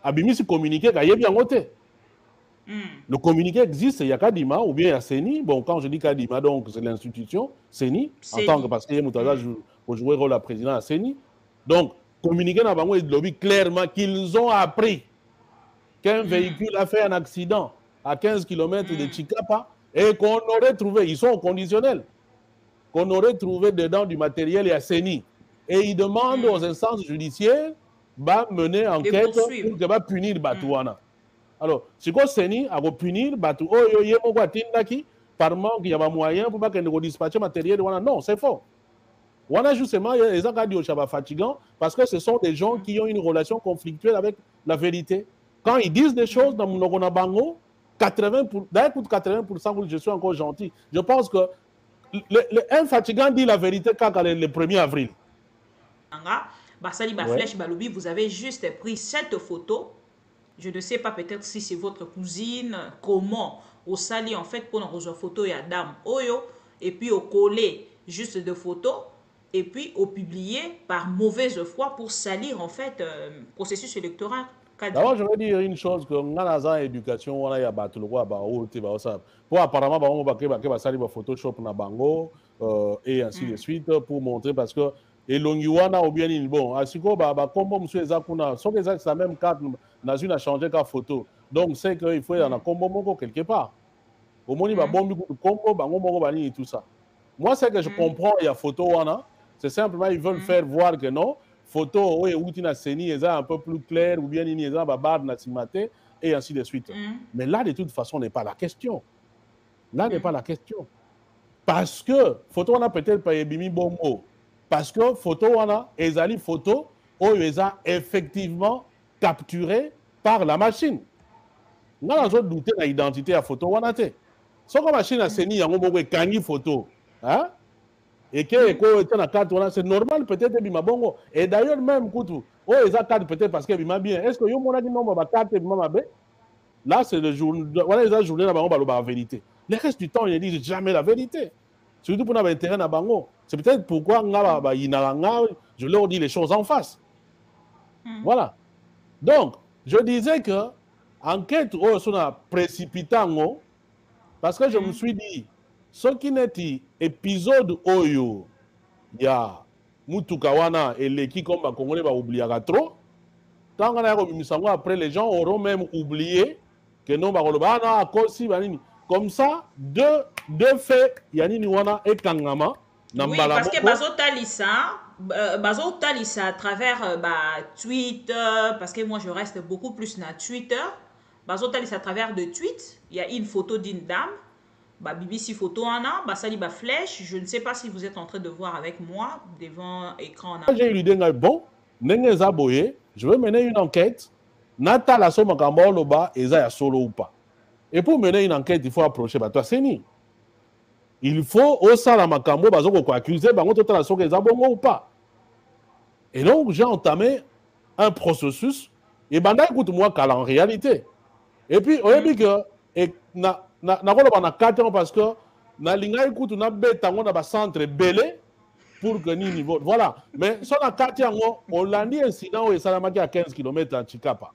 Abimisi communiqué, il y a bien côté. Le communiqué existe, il y a Kadima ou bien il y a Seni. Bon, quand je dis Kadima, donc c'est l'institution, Seni, en tant que parce qu'il y a Moutaza pour jouer le rôle de président à Seni. Donc, communiqué dans Bango et lobby clairement qu'ils ont appris qu'un véhicule a fait un accident à 15 km de Chikapa et qu'on aurait trouvé, ils sont au conditionnel, qu'on aurait trouvé dedans du matériel et à Seni. Et ils demandent aux instances judiciaires de mener enquête pour punir Batouana. Alors, si vous Seni a punir Batou, par manque, il y a moyen pour pas qu'on dispatche matériel. Non, c'est faux. On a justement les gens qui sont fatigants parce que ce sont des gens qui ont une relation conflictuelle avec la vérité. Quand ils disent des choses dans mon bango, 80%, je suis encore gentil. Je pense que un fatigant dit la vérité quand le 1er avril. Basali Baflèche Balobi, vous avez juste pris cette photo. Je ne sais pas peut-être si c'est votre cousine, comment au sali en fait pour une photo et dame Oyo et puis au coller juste de photos et puis au publier par mauvaise foi pour salir en fait processus électoral. D'abord, je veux dire une chose que dans la éducation, on a ya battu le roi pour apparemment on va salir Photoshop na bango et ainsi de suite pour montrer parce que et l'ongiwana ou bien bon asiko comme monsieur Zakuna sont des la même carte dans une a changé la photo donc c'est qu'il faut y en a combo moko quelque part au moins il va bon combo bango moko bani tout ça moi c'est que je comprends il y a photo wana c'est simplement ils veulent faire voir que non photo oui ou tina seni est un peu plus clair ou bien il est un babad na simate et ainsi de suite mais là de toute façon n'est pas la question là n'est pas la question parce que photo wana peut-être pas ebimi bongo parce que photo wana ezali photo oyo eza effectivement capturé par la machine. Nga nazo douter na identité ya photo wana te. Soko machine a seni yango moko ekangi photo, hein? Et que eko eta na carte wana c'est normal peut-être bima bongo et d'ailleurs même kutu oyo eza carte peut-être parce que bima bien. Est-ce que yo mona ki nombre ba carte bima mabe? Là c'est le jour voilà les journée na bango baloba la vérité. Le reste du temps ils ne disent jamais la vérité. Surtout pour avoir intérêt à bango. C'est peut-être pourquoi je leur dis les choses en face. Voilà. Donc, je disais que enquête sur la précipitant parce que je me suis dit ce qui n'est épisode oyo il y a Mutukawana et l'équipe comme les Congolais va oublier trop. Tant qu'on a après les gens auront même oublié que non comme ça deux faits yanini wana et kangama. Oui, parce que Bazo Talissa à travers Twitter, parce que moi je reste beaucoup plus sur Twitter. Bazo Talissa à travers de tweets, il y a une photo d'une dame, BBC photo Anna, Basali Flèche. Je ne sais pas si vous êtes en train de voir avec moi devant l'écran. J'ai eu l'idée, bon, je vais mener une enquête. Nata la somme Loba, Eza solo ou pas. Et pour mener une enquête, il faut approcher toi Seni. Il faut au sala makambo bazoko ko accuser bango tota la soke ezabongo ou pas. Et donc j'ai entamé un processus et banda écoute moi kala en réalité. Et puis on dit que et na koloba na 4 ans parce que na linga écoute na betango na ba centre belé pour que ni niveau voilà mais sur na 4 ans on l'a dit incident où esalamaki à 15 km en Chikapa.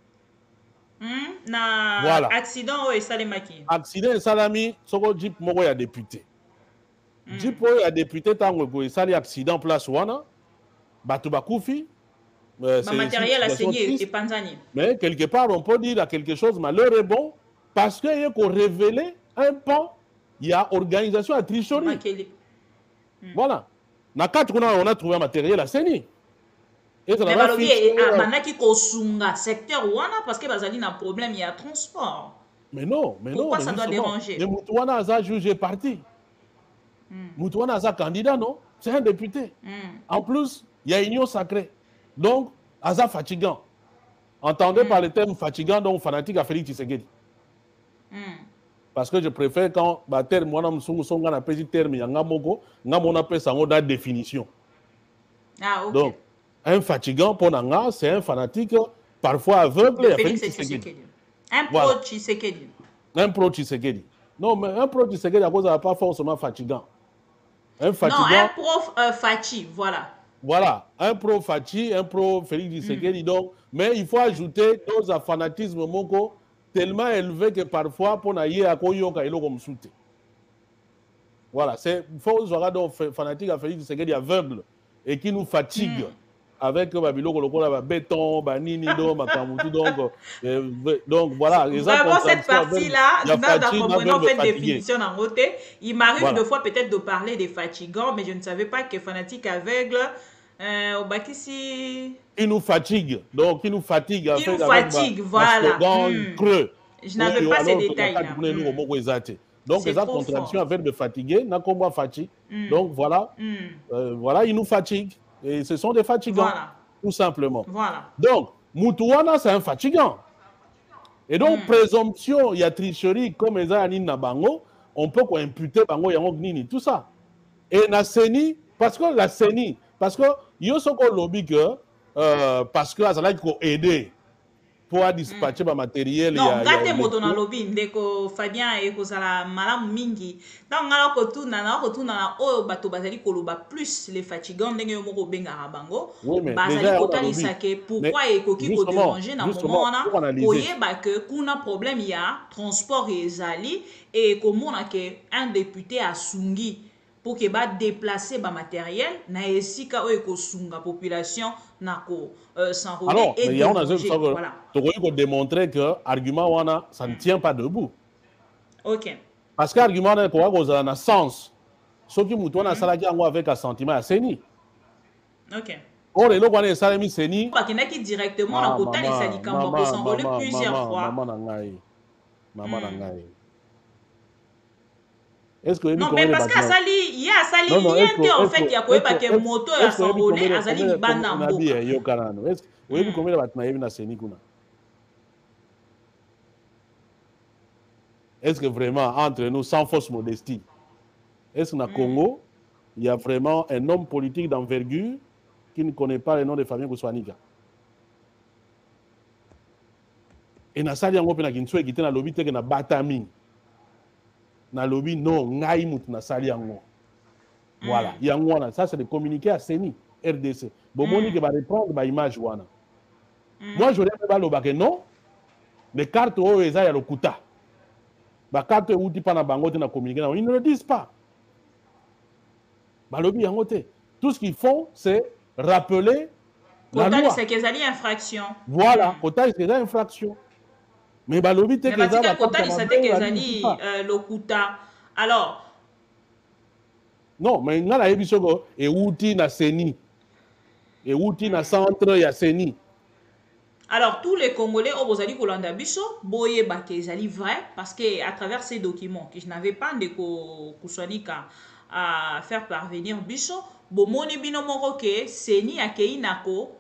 Na voilà. Accident où esalamaki. Accident esalami soko jeep moko ya député. Jeep oyo ya député tango ko esali accident place wana bato bakufi matériel a saigné et panzani. Mais quelque part on peut dire à quelque chose malheureux bon parce que il faut révéler un pan il y a organisation à tricherie. Voilà. Na 4 on a trouvé un matériel à Seni. Et ça va faire manaki ko sunga secteur wana parce que bazali na problème il y a transport. Mais non. Pourquoi ça doit déranger? Mais Moutouana a jugé parti. Moutouana a candidat, non? C'est un député. En plus, il y a union sacrée. Donc, Aza fatigant. Entendez par le terme fatigant, donc fanatique à Félix Tshisekedi. Parce que je préfère quand le terme, moi, je a petit terme, il y a une définition. Ah, ok. Donc, un fatigant, pour Nanga, c'est un fanatique, parfois aveugle. Félix Tshisekedi. Un pro Tshisekedi. Un pro Tshisekedi. Non, mais un pro Tshisekedi, à cause de pas forcément fatigant. Un fatigant. Non, un pro Fachi, voilà. Voilà, un pro Fachi, un pro Félix Tshisekedi. Donc, Mais il faut ajouter dans un fanatisme moko tellement élevé que parfois, pour naïe à koyoka et comme soute. Voilà, c'est faut donc fanatique à Félix Tshisekedi aveugle et qui nous fatigue avec Babyloko le béton, banini donc donc voilà, vraiment cette partie-là, il y a fatigue, en fait définition en côté. Il m'arrive voilà. deux fois peut-être de parler des fatigants, mais je ne savais pas que fanatique aveugle au Bakissi. Il nous fatigue, donc il nous fatigue en il fait nous avec fatigue, voilà. creux. Je n'avais pas ces détails-là. Donc, c'est les trop contractions fort. avec de fatiguer, n'a qu'on voit fatigue. Donc, voilà, voilà, ils nous fatiguent. Et ce sont des fatigants, voilà. tout simplement. Voilà. Donc, Moutouana, c'est un fatigant. Et donc, présomption, il y a tricherie, comme les Anine Nabango, on peut imputer Bango Yango Nini, tout ça. Et la CENI, parce que la CENI, parce que il y a ce qu'on lobby que, parce que ça faut aider pour dispatcher le matériel. Non, gâté moto na lobby ndeko Fabien et kozala malamu mingi. Donc ngala kotuna na oyo bato bazali koloba plus les fatigants ndenge yo moko benga bango. Oui, mais bazali kotalisa ke pourquoi ekoki ko déranger na moment wana koyeba que kuna problème ya transport ezali et komona ke un député asungi pour que ba déplacer ba matériel na esika oyo kosunga population na ko s'enrôler et déranger. Voilà. Tu peux démontrer que l'argument ça ne tient pas debout. Ok. Parce que l'argument a un sens. Ce qui moutonne avec un sentiment à Séni. Ok. Or, les gens qui ont Séni. Bakendaki directement na kotali salikambo ko s'enrôler plusieurs fois. Maman nangai. Est-ce que non, mais parce qu'il y a sali lien en fait, il y a quoi que moto a s'enrôler, a sali libanda mboka. Est-ce que vous avez combien de bâtiments na Séni kuna? Est-ce que vraiment, entre nous, sans fausse modestie, est-ce que dans le Congo, il y a vraiment un homme politique d'envergure qui ne connaît pas le nom de Fabien Kouswanika? Et na sali yango pe na kinso ekite na lobby teke na batami. Na lobby non ngai mutu na sali yango. Voilà, yango wana, ça c'est de communiquer à CENI, RDC. Bomoni que va reprendre ba image wana. Moi je voudrais pas lobake non. Les cartes oyo eza ya lokuta. Ba carte outi pa na bango te na communiquer, ils ne le disent pas. Ba lobby yango te. Tout ce qu'ils font c'est rappeler la loi. C'est qu'ils ont infraction. Voilà, kotali c'est infraction. Mais ba lobby te que ça kotali c'est qu'ils ont lokuta. Alors non, mais nga na yebi soko e outi na CENI. Et outi na centre ya CENI. Alors, tous les Congolais, au Bozali Kolanda Biso, boye bakezali vrai, parce que à travers ces documents, que je n'avais pas de Kouswanika à faire parvenir Biso, bomoni bino moko ke CENI akei nako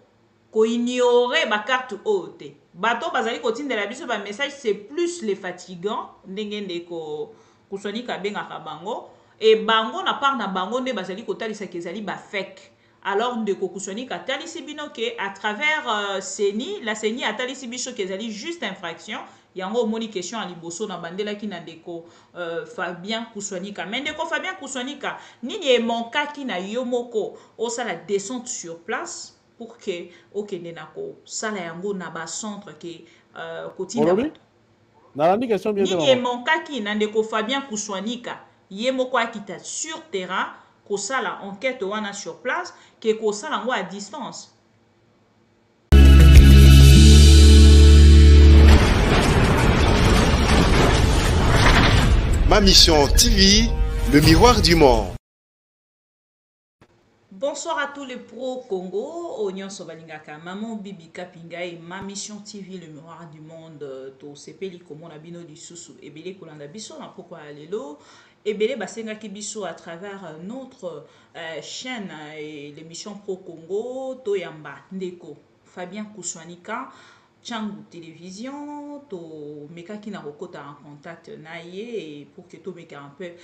ko ignorer ba carte haute. Bato bazali kotinda la biso ba message c'est plus les fatigants ndenge ndeko Kouswanika benga bango et bango na part na bango nde bazali kotalisa kezali ba fake. Alors ndeko Kouswanika talisi bino ke à travers CENI, la CENI a talisi biso kezali juste infraction. Yango moni question à liboso na bandela ki na ndeko Fabien Kouswanika. Mais ndeko Fabien Kouswanika nini e monkaki na yo moko osala descente sur place pour que okende nako sala yango na ba centre ke kotinda bato. Nalandi question bien nini e monkaki na ndeko Fabien Kouswanika ye moko akita sur terrain kosala enquête wana sur place ke kosala yango à distance. Ma Mission TV, le miroir du monde. Bonsoir à tous les pros Congo, Onyon Sobalingaka, Maman Bibi Kapinga et Ma Mission TV, le miroir du monde, to sepeli comme abino di susu, ebele kolanda biso na pourquoi alelo, ebele basenga ki biso à travers notre chaîne et l'émission Pro Congo, to yamba ndeko Fabien Kouswanika, Tchangu Télévision, to meka ki na rokota en contact na ye et pour que to meka un peu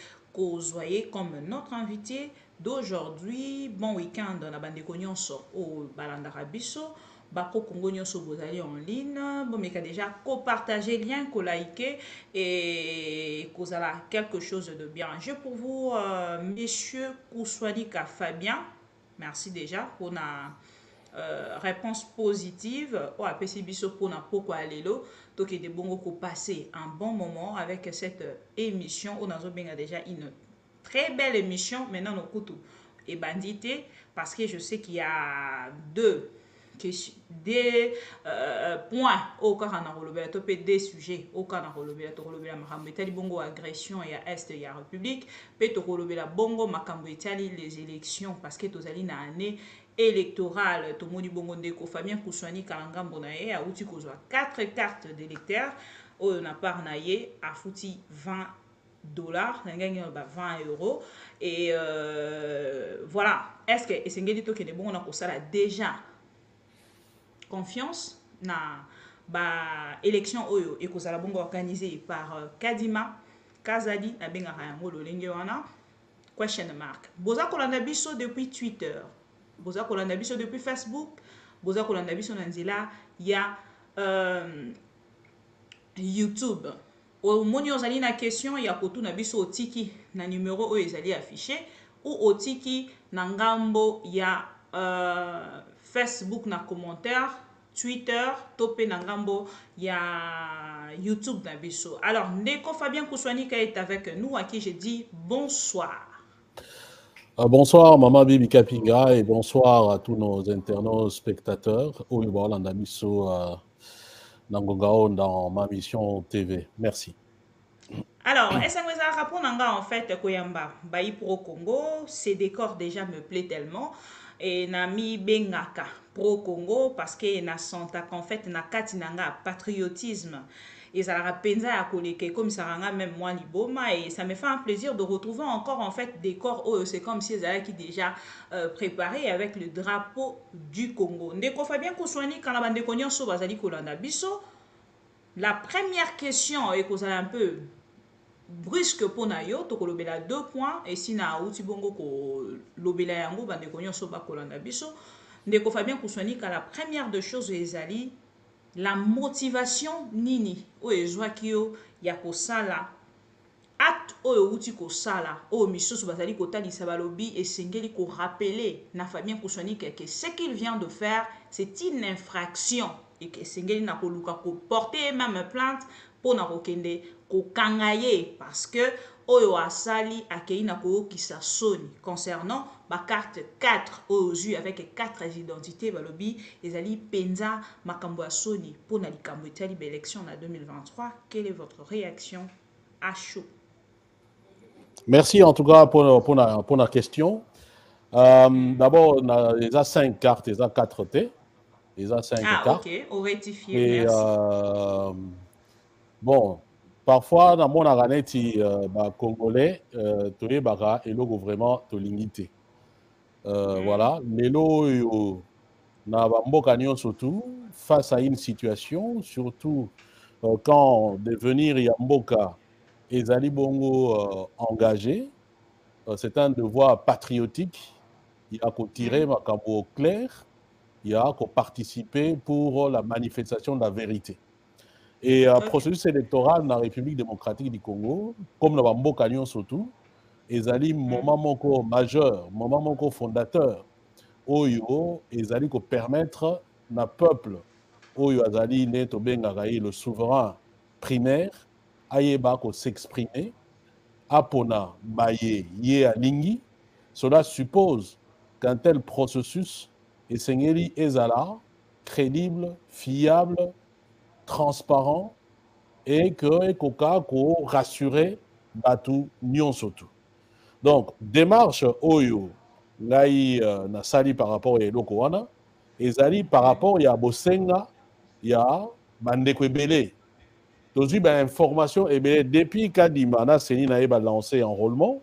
soyez comme notre invité d'aujourd'hui. Bon week-end dans la bande nyonso au balandara biso bako Congo nyonso bozali en ligne bon mais déjà co-partager lien co-liker et kozala quelque chose de bien. Je pour vous monsieur Kouswanika Fabien, merci déjà pour réponse positive au APC biso pour na poko alelo donc de bongo ko passer un bon moment avec cette émission on a déjà une très belle émission maintenant nos couteaux et bandité parce que je sais qu'il y a des points au cas on a relevé des sujets au cas on a relevé la makambo etali bongo agression et à est et à république pe to relevé la bongo makambo etali les élections parce que tozali na année électorale tomoni bongo ndeko Fabien Kuswani kalangambo na ye auti kozwa 4 cartes d'électeurs oyo na part na ye afuti $20 20 euros et voilà est-ce que esengeli to kende bongo na kosala déjà confiance na ba élection oyo ekozala bongo organisé par Kadima Kazadi na bengaka yango lolenge wana question mark boza kolanda biso depuis Twitter boza kolanda biso depuis Facebook boza kolanda biso na nzela ya YouTube omoni ozali na question ya kotuna biso otiki na numéro oyo ezali affiché ou otiki na ngambo ya Facebook na commentaire Twitter topé na ngambo ya YouTube na biso. Alors ndeko Fabien Kuswani est avec nous à qui je dis bonsoir. Bonsoir Maman Bibi Kapinga et bonsoir à tous nos internautes spectateurs au Yolanda Misso Nangongao dans ma mission TV. Merci. Alors, est-ce que vous avez rapport en fait Koyamba Bayi pro Congo, ces décors déjà me plaît tellement et nami bengaka pro Congo parce que na santa qu'en fait na katinanga patriotisme et ça la penza à koleke comme ça ranga même moi liboma et ça me fait un plaisir de retrouver encore en fait des corps oh, c'est comme si ils qui déjà préparé avec le drapeau du Congo. Ndeko Fabien Kuswani quand la bande konyo so bazali kolanda biso. La première question est qu'on a un peu brusque pour nayo to kolobela 2 points et si na uti bongo ko lobela yango bande konyo so ba kolanda biso. Ndeko Fabien Kuswani quand la première de choses ezali la motivation nini o ezwakio ya kosala acte o uti kosala o misoso bazali kotalisa balobi esengeli ko rappeler na Fabien Kuswani que ce qu'il vient de faire c'est une infraction et que esengeli na koluka ko porter même plainte pour na kokende ko kangaye parce que oyo asali akei na ko kisa soni concernant ba carte 4 ozu avec 4 identités balobi ezali penza makambo ya soni pour na likambo etali ba élection na 2023. Quelle est votre réaction à chaud? Merci en tout cas pour la question. D'abord, il y a 5 cartes, il y a 4 T. Il y a 5 cartes. Ok, on rectifie, et, merci. Bon, parfois, dans mon arène, Congolais, tu es vraiment limité. Voilà, Lelo, surtout, face à une situation, surtout quand devenir Yamboka et Zali Bongo engagé, c'est un devoir patriotique. Il y a qu'à tirer ma au clair, il y a qu'à participer pour la manifestation de la vérité. Et le processus électoral dans la République démocratique du Congo, comme le Mboka Nyon surtout, ils allaient moment majeur, moment fondateur, oyo, ils allaient permettre na peuple, oyo azali neto bengarai le souverain primaire, ayeba ko s'exprimer, apona baye ye alingi. Cela suppose qu'un tel processus est sengeli ezala crédible, fiable, transparent et que koka ko rassurer batu nyon surtout. Donc démarche oyo ngai na sali par rapport à eloko wana ezali par rapport ya bosenga ya bandeko ebele tozui ba information ebele depuis kadima na seni na eba lancé enrôlement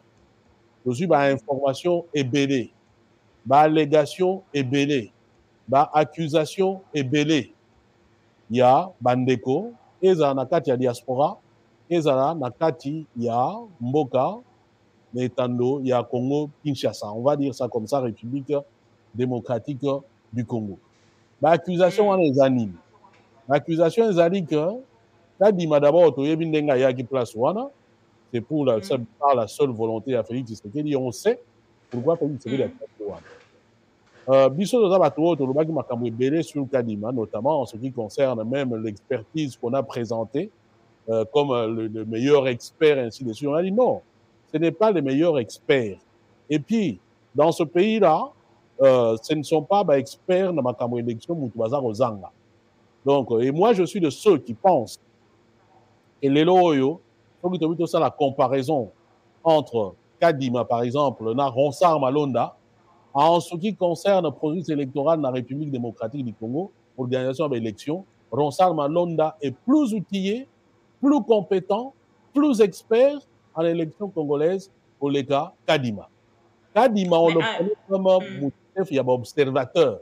tozui ba information ebele ba allégation ebele ba accusation ebele ya bandeko ezala na kati ya diaspora ezala na kati ya mboka l'étando ya Congo Kinshasa, on va dire ça comme ça, République démocratique du Congo. L'accusation les anime. L'accusation les anime que Kadima d'abord to yebindenga ya ki place wana, c'est pour la seule volonté à Félix Tshisekedi, on sait pourquoi Félix Tshisekedi a fait wana. Biso toza bato oyo tolobaki makambo ebele sur Kadima, notamment en ce qui concerne même l'expertise qu'on a présentée comme le meilleur expert, ainsi de suite. On a dit non, ce n'est pas le meilleur expert. Et puis, dans ce pays-là, ce ne sont pas experts dans makambo élection Moutouaza Rozanga. Donc, et moi, je suis de ceux qui pensent que les loyaux, il faut que ça la comparaison entre Kadima, par exemple, na Ronsard Malonda, en ce qui concerne le processus électoral dans la République démocratique du Congo, organisation de l'élection, Ronsard Malonda est plus outillé, plus compétent, plus expert en élection congolaise pour les cas Kadima. Kadima, on le connaît comme un observateur.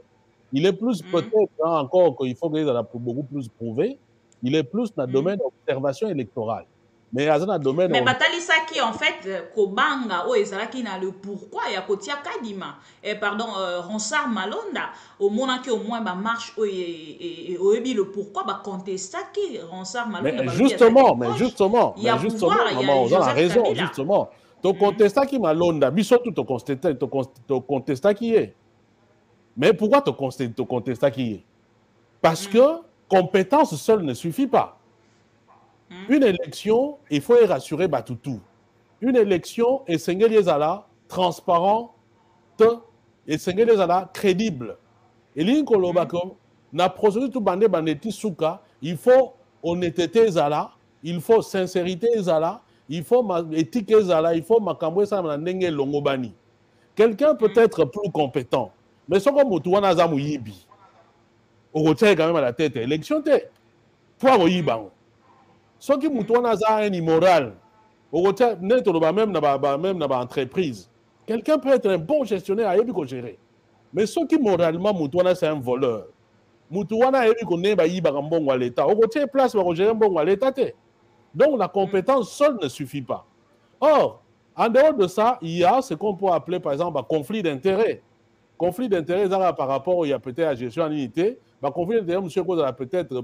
Il est plus peut-être encore qu'il faut qu'il ait beaucoup plus prouvé, il est plus dans le domaine d'observation électorale. Mais dans le domaine... Mais Batalisaki, en fait, Kobanga, ou Ezalaki na le pourquoi, il y a Kotia Kadima, pardon, Ronsard Malonda, au moins qui au moins marche, et le pourquoi, contestaki Ronsard Malonda. Mais justement, maman, on a raison, justement. Tu contestaki Malonda, biso tout te contestaki est. Mais pourquoi te contestaki est? Parce que compétence seule ne suffit pas. Une élection, il faut y rassurer Batoutou. Une élection, et Sengeliezala, transparente, et Sengeliezala, crédible. Et l'Inkolobako, na procédure tout bandé bandeti souka, il faut honnêteté zala, il faut sincérité zala, il faut éthique zala, il faut makambo sa ndenge longobani. Quelqu'un peut être plus compétent, mais ce comme Moutouana Zamou Yibi, on retient quand même à la tête élection, pour Yibango. Ce qui Moutouana Za est immoral, on retient même dans l'entreprise. Quelqu'un peut être un bon gestionnaire à Yébiko gérer. Mais ce qui moralement Moutouana c'est un voleur. Moutouana Yébiko n'est pas Yibarambon à l'État. On retient place pour gérer un bon à l'État. Donc la compétence seule ne suffit pas. Or, en dehors de ça, il y a ce qu'on peut appeler par exemple un conflit d'intérêts. Conflit d'intérêts par rapport il y a peut-être à la gestion en unité. Conflit d'intérêts, monsieur, peut-être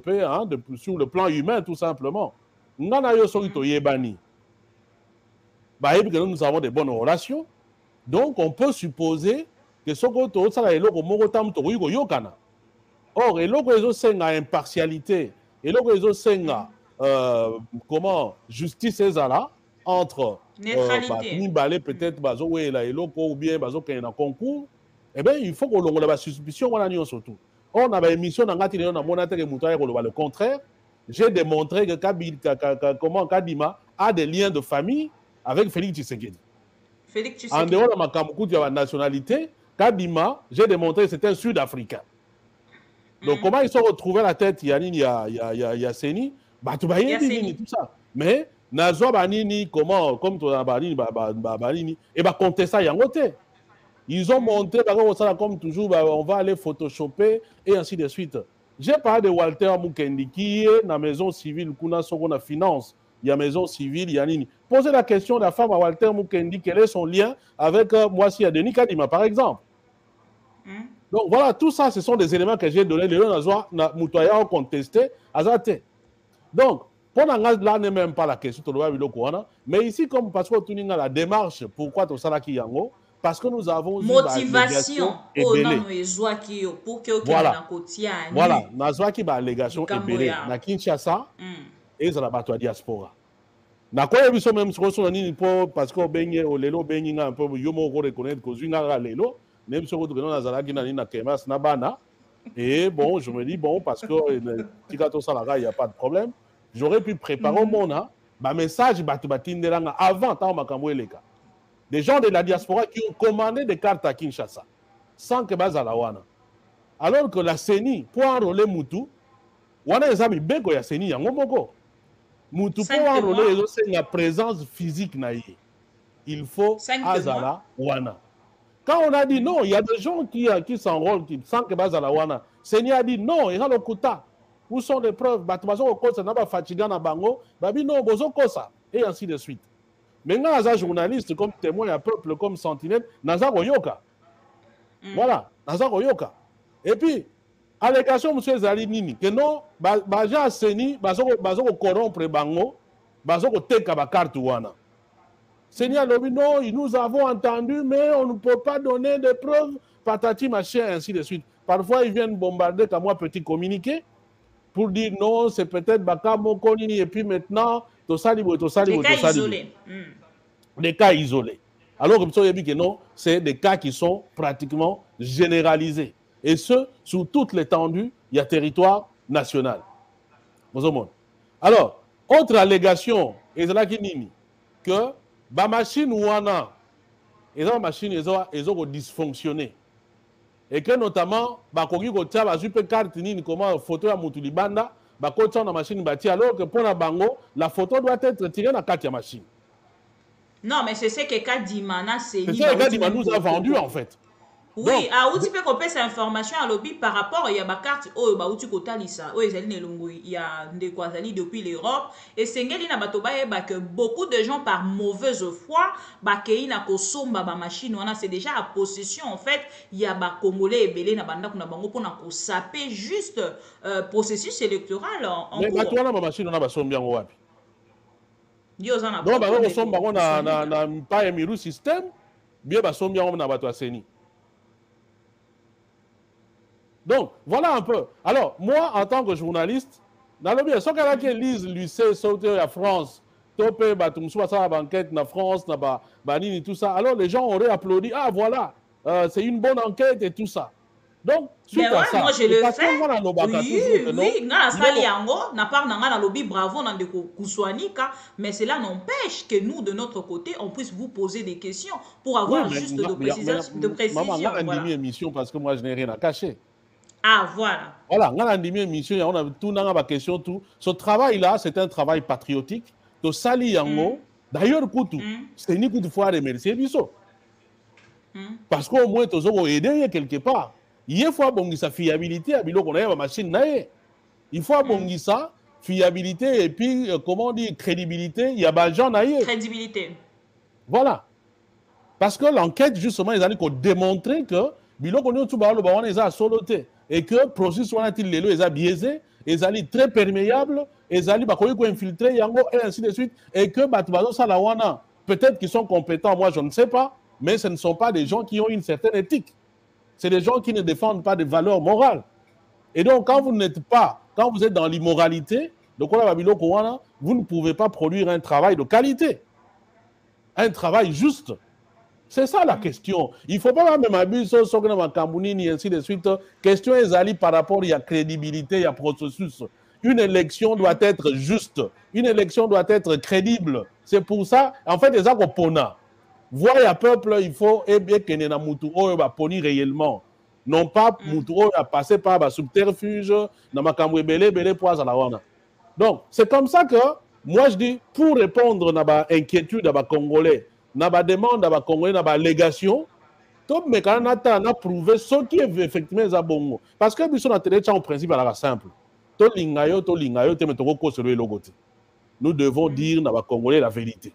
sur le plan humain tout simplement. Nous avons des bonnes relations. Donc, on peut supposer que ce que ça est or, et là, impartialité, et là, comment justice est là entre peut-être ou bien un concours, eh bien, il faut qu'on ait la suspicion surtout. On a une émission dans le contraire. J'ai démontré que Kadima a des liens de famille avec Félix Tshisekedi. En dehors de ma nationalité, Kadima, j'ai démontré que c'était un Sud-Africain. Donc, comment ils sont retrouvés à la tête, il y a Seni, tout ça. Mais, Nazwa Banini, comme tu as Banini, et contester Yangote. Ils ont montré, comme toujours, on va aller photoshopper et ainsi de suite. J'ai parlé de Walter Mukendi qui est dans la maison civile, qu'on a finance. Il y a maison civile, il y a Nini. Posez la question de la femme à Walter Mukendi, quel est son lien avec moi, si y a Denis Kadima, par exemple. Donc voilà, tout ça, ce sont des éléments que j'ai donnés. Les gens ont contesté, donc, pour là n'est même pas la question, mais ici, comme parce que tu as la démarche, pourquoi tu as qui yango? Parce que nous avons motivation pour que voilà, nazwa qui ba allégation ebele na Kinshasa et za bato ya diaspora. Na quoi biso même sur nini parce que benye o lelo benye nga un peu yo mo reconnaître que zunga lelo même sur que na zalaki na nini na kemas na bana et bon je me dis bon parce que tikato salaga il y a pas de problème. J'aurais pu préparer au monde ba message bato batindelanga avant tant makambo eleka. Des gens de la diaspora qui ont commandé des cartes à Kinshasa, sans que Bazalawana. Alors que la CENI, pour enrôler Moutou, wana ezami beko ya CENI yango moko. Moutou pour enrôler la présence physique naïe. Il faut Azala wana. Quand on a dit non, il y a des gens qui s'enrôlent sans que Bazalawana. CENI a dit non, il y a le quota. Où sont les preuves? Batumazo kosa na ba fatiga na bango, babi non bozo kosa et ainsi de suite. Maintenant, un journaliste comme témoin, un peuple comme sentinelle, Naza Royoka. Voilà, Naza Royoka. Et puis, allégation, M. Zali Nini, que non, Baja Seni, Bazo corrompre Bango, Bazo teka ba carte wana. Seigneur Lobi, non, nous avons entendu, mais on ne peut pas donner de preuves patati, machin, ainsi de suite. Parfois, ils viennent bombarder comme moi petit communiqué pour dire non, c'est peut-être Baka Mokonini, et puis maintenant, tout ça, des cas isolés. Des cas isolés. Alors, comme ça, il dit que non, c'est des cas qui sont pratiquement généralisés. Et ce, sur toute l'étendue, il y a territoire national. Alors, autre allégation, que la machine ouana, les machines, elles ont dysfonctionné. Et que notamment, comment photo à Moutulibanda, la machine alors que pour la bango, la photo doit être tirée dans la machine. Non, mais c'est ce que Kadimana c'est ce que Kadimana nous a vendu en fait. Oui, où tu peux copier cette information à lobby par rapport il y a ma carte où tu kotalisa il y a des kwazali depuis l'Europe et sengeli na batoba que beaucoup de gens par mauvaise foi bakei na kosomba ba machine wana c'est déjà à possession en fait il y a ba congolais ebele na banda kuna bango pona ko saper juste processus électoral en mais bato wana ba machine wana basombi yango wapi donc bango kosomba bango na pa emiru système bien basombi yango na bato aseni. Donc, voilà un peu. Alors, moi, en tant que journaliste, dans le bien, ce qu'elle a qui lise l'UC, sauter la France, topé, batumsou, ça, banquette, na France, na banini, tout ça. Alors, les gens auraient applaudi. Ah, voilà, c'est une bonne enquête et tout ça. Donc, suite à ça, moi, je le fais. Oui, na sali yango, na part na lobby bravo na de kuswanika, mais cela n'empêche que nous, de notre côté, on puisse vous poser des questions pour avoir juste de précision. Maman, on a une émission parce que moi, je n'ai rien à cacher. Ah, voilà. Voilà, on a une émission, on a tout dans la question, tout. Ce travail-là, c'est un travail patriotique. To sali yango, d'ailleurs, c'est une coup fois remercier biso. Parce qu'au moins, tu as aidé quelque part. Il faut avoir sa fiabilité, à machine. Il faut avoir sa fiabilité et puis, comment on dit, crédibilité. Il y a des gens crédibilité. Voilà. Parce que l'enquête, justement, ils ont démontré que et que le processus est biaisé, ils sont très perméables, ils sont infiltrés, et ainsi de suite. Et que peut-être qu'ils sont compétents, moi je ne sais pas, mais ce ne sont pas des gens qui ont une certaine éthique. C'est des gens qui ne défendent pas des valeurs morales. Et donc, quand vous êtes dans l'immoralité, vous ne pouvez pas produire un travail de qualité, un travail juste. C'est ça la question. Il ne faut pas même abuser sur le Cameroun et ainsi de suite. Question est par rapport à la crédibilité, à processus. Une élection doit être juste. Une élection doit être crédible. C'est pour ça, en fait, les Agopona. Voir le peuple, il faut bien que nous avons poni réellement. Non pas Moutou à passer par le subterfuge, donc, c'est comme ça que moi je dis, pour répondre à l'inquiétude des Congolais, na ba demande ba Congolais na ba légation to me kana na prouver ce qui est effectivement za bongo parce que biso na télé en principe la simple to lingayo te metoko ko sur le logo. Nous devons dire na ba Congolais la vérité.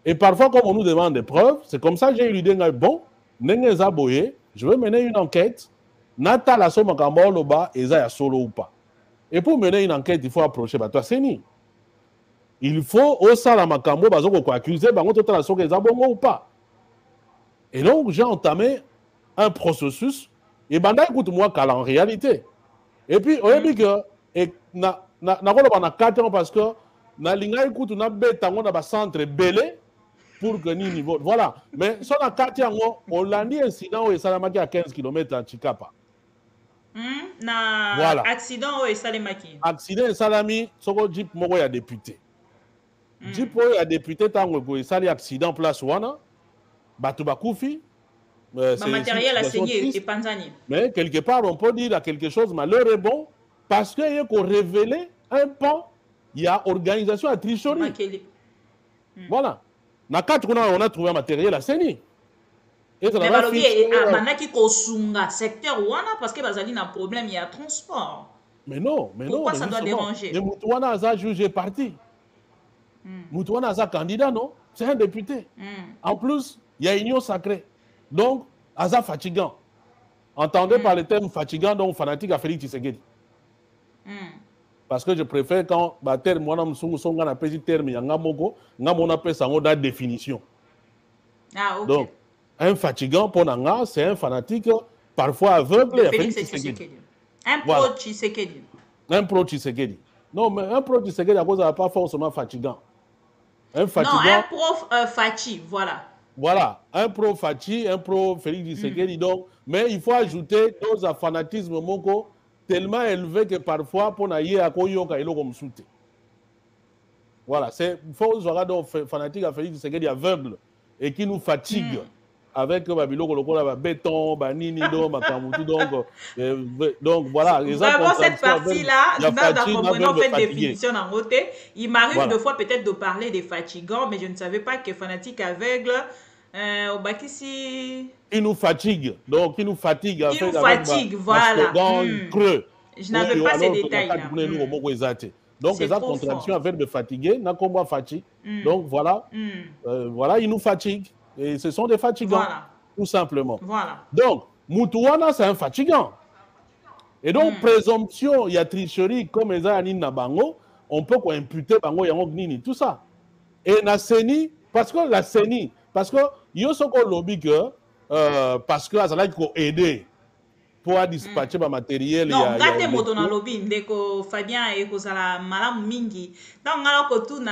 Et parfois comme on nous demande des preuves, c'est comme ça que j'ai eu l'idée bon, nenge za boye, je veux mener une enquête nata la somme makambo loba eza ya solo ou pas. Et pour mener une enquête, il faut approcher ba toi seni. Il faut aussi la makambo bazoko accuser bango total la soke zabongo ou pas. Et donc j'ai entamé un processus et banda écoute moi qu'à en réalité. Et puis on dit que na ko na 4 ans parce que na linga écoute na betango na ba centre belé pour que ni niveau voilà mais sur na 4 ans on l'a dit incident et salamaki à 15 km à Chikapa. Na voilà. Accident et salamaki. Accident et salami soko jeep moko ya député. Jeep a député tango et sali accident place wana batu bakufi matériel a saigné et panzani. Mais quelque part on peut dire à quelque chose malheureux bon parce que il y a révélé un pan il y a organisation à tricherie. Voilà. Na quatre on a trouvé un matériel à saigner. Et ça va faire manaki ko sunga secteur wana parce que bazali na problème il y a transport. Mais non. Pourquoi ça doit déranger? Le Moutouana a jugé parti. Moutouana a candidat, non? C'est un député. En plus, il y a union sacrée. Donc, Aza fatigant. Entendez par le terme fatigant, donc fanatique à Félix Tshisekedi. Parce que je préfère quand terme moi on a petit terme yanga moko nga mona pesa ngo da définition. Ah OK. Donc un fatigant pour Nanga, c'est un fanatique parfois aveugle. Félix Tshisekedi. Un pro Tshisekedi. Un pro Tshisekedi. Non, mais un pro Tshisekedi, à cause de pas forcément fatigant. Un fatigant. Non, un pro Fachi, voilà. Voilà, un pro Fachi, un pro Félix Tshisekedi. Donc, mais il faut ajouter dans un fanatisme moko tellement élevé que parfois, pour naïe à koyoka ilo comme soute. Voilà, c'est il faut avoir donc fanatique à Félix Tshisekedi aveugle et qui nous fatigue. Avec Babylone, le béton, Banini, donc voilà. Vraiment, cette partie-là, nous avons fait une définition en côté. Il m'arrive deux fois peut-être de parler des fatigants, mais je ne savais pas que fanatique aveugle, il nous fatigue, donc il nous fatigue. Il nous fatigue, voilà. Creux. Je n'avais pas ces détails-là. Donc, les contractions avec me fatiguer, n'a qu'on voit fatigue. Donc voilà, voilà, il nous fatigue. Et ce sont des fatigants, voilà. Tout simplement. Voilà. Donc, Moutouana, c'est un fatigant. Et donc, présomption, il y a tricherie, comme les Anine Nabango, on peut imputer Bango Yango Gnini, tout ça. Et la CENI, parce que la CENI, parce que il y a ce qu'on lobby que, parce que ça faut aider pour dispatcher le matériel. Non, gâte moto na lobby, ndeko Fabien et Kozala Malam Mingi. Donc, on a retourné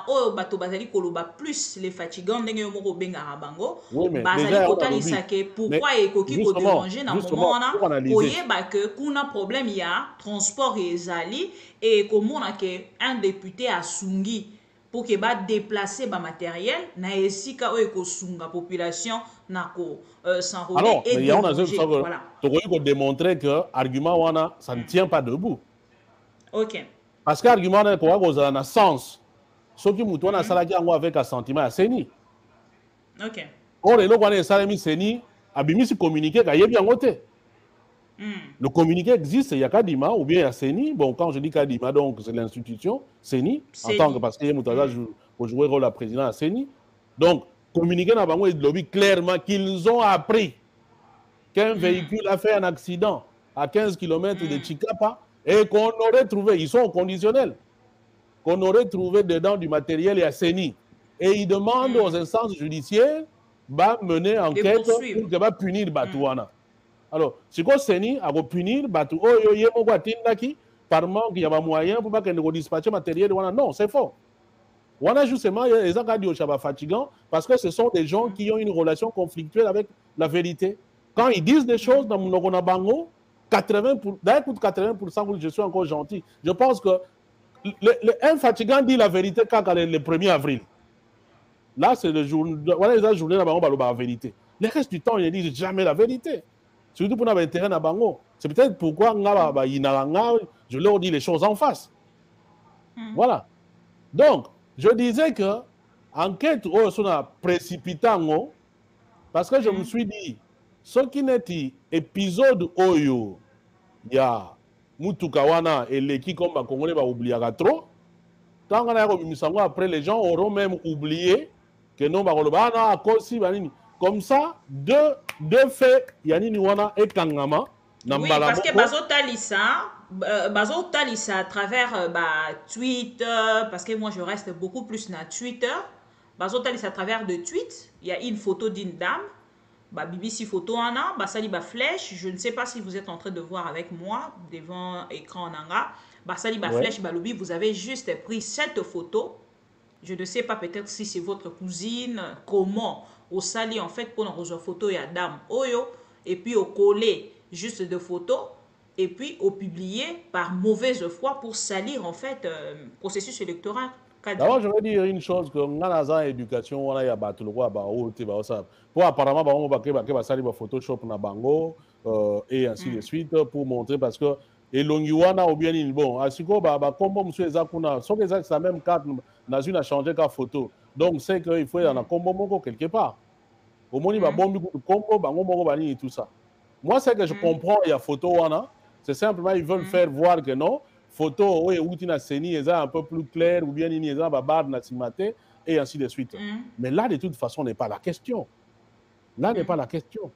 au bateau Bazali Koloba plus les fatigants, ndenge moko benga bango. Bazali Kotali Sake, pourquoi et Koki ko déranger dans le moment là? Oye, que kuna problème il y a transport et Zali et comment on a que un député à Sungi pour que ba déplacer ba matériel na esika o eko sunga population na ko s'enrôler. Alors, et il y a voilà. Tu peux démontrer que argument wana ça ne tient pas debout. OK. Parce que argument na ko a na sens. Ce qui muto na salaki yango avec un sentiment à CENI. OK. Or le wana salami CENI abimi si communiquer ka yebi yango te. Le communiqué existe, il y a Kadima ou bien il y a CENI. Bon, quand je dis Kadima, donc c'est l'institution CENI, en tant que parce que Moutaga joue le rôle de président à CENI. Donc, communiqué dans Bango et lobby clairement qu'ils ont appris qu'un véhicule a fait un accident à 15 km de Chikapa et qu'on aurait trouvé, ils sont au conditionnel, qu'on aurait trouvé dedans du matériel et à CENI. Et ils demandent aux instances judiciaires de mener enquête pour punir Batouana. Alors, si vous avez à punir, par manque, il y a moyen pour que nous dispatchions matériel. Non, c'est faux. On a justement les gens fatigants parce que ce sont des gens qui ont une relation conflictuelle avec la vérité. Quand ils disent des choses dans mon bango, 80%, je suis encore gentil. Je pense que un fatigant dit la vérité quand le 1er avril. Là, c'est le jour. Voilà les journées la vérité. Le reste du temps, ils ne disent jamais la vérité. Surtout pour avoir intérêt à Bango. C'est peut-être pourquoi je leur dis les choses en face. Voilà. Donc, je disais que enquête sur un précipitant, parce que je me suis dit, ce qui n'est épisode Oyo, il y a Moutukawana et l'équipe comme le Congolais va oublier trop. Tant qu'on a après, les gens auront même oublié que non, à cause comme ça, deux faits, Yanini Wana et Kangama. Oui, parce que Bazo Talisa à travers Twitter, parce que moi je reste beaucoup plus dans Twitter. Bazo Talisa à travers de tweets, il y a une photo d'une dame, BBC photo Anna, Basali flèche. Je ne sais pas si vous êtes en train de voir avec moi devant l'écran Nanga. Basali flèche, Balobi, vous avez juste pris cette photo. Je ne sais pas peut-être si c'est votre cousine, comment. Au sali en fait pour nous rejoindre photo et dame oyo et puis au coller juste de photos et puis au publier par mauvaise foi pour salir en fait processus électoral. D'abord je vais dire une chose que on a dans l'éducation on a ya battu le roi pour apparemment on va salir Photoshop na bango et ainsi de suite pour montrer parce que et longiwana ou bien bon asiko comme monsieur ezakuna so que c'est la même carte dans une a changé la photo. Donc, c'est qu'il faut y avoir un combo quelque part. Au moins, il y a un combo, et tout ça. Moi, c'est que je comprends, il y a photo, c'est simplement, ils veulent faire voir que non, photo, oui, où tu as un peu plus clair, ou bien il y a un barbe, et ainsi de suite. Mais là, de toute façon, n'est pas la question. Là n'est pas la question.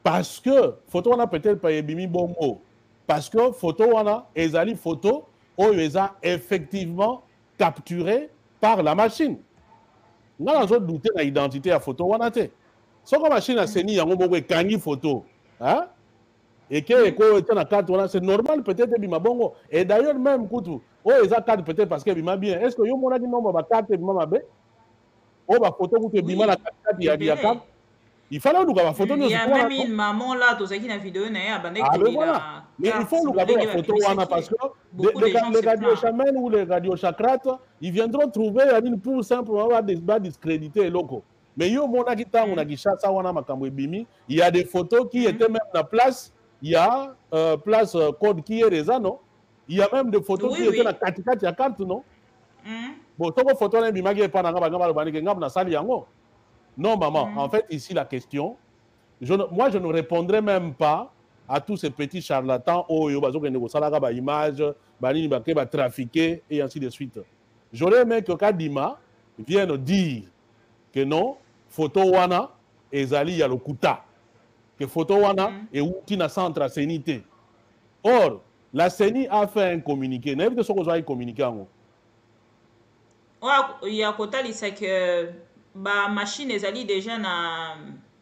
Parce que, photo, on a peut-être pasébimi bon mot. Parce que, photo, on a, ezali photo, où ils ont effectivement capturé par la machine. Nous avons douté de l'identité à photo. Ce que machine a seni yango moko ekangi photo, hein? Et que na carte c'est normal peut-être bima bongo. Et d'ailleurs même kutu, oh eza carte peut-être parce que bima bien. Est-ce que yo mona di nombre ba carte bima mabe? Oh ba photo kutu bima la carte ya carte. Il fallait nous avoir photo. Il y a même une maman là, dans une vidéo, voilà. Mais il faut nous avoir la photo parce que les radiochamans ou les radiochracrates, ils viendront trouver pour simplement discréditer les locaux. Mais yo mona ki tango na kishasa wana makambo ebimi, il y a des photos qui étaient même na place, il y a place code qui est reza non? Il y a même des photos qui étaient na katikati ya carte non? Bon, toko photo na bimaki pa na ngaba ngaba bani ngaba na sali yango. Non, maman, en fait, ici, la question, moi, je ne répondrai même pas à tous ces petits charlatans, images, trafiquer, et ainsi de suite. J'aurais aimé que Kadima vienne dire que non, photo wana, ezali ya lokuta, que photo wana, et outi na centre à sénité. Or, la CENI a fait un communiqué, n'avez pas ce que vous avez communiqué en haut. Il y a Kotali, c'est que ba machine ezali déjà na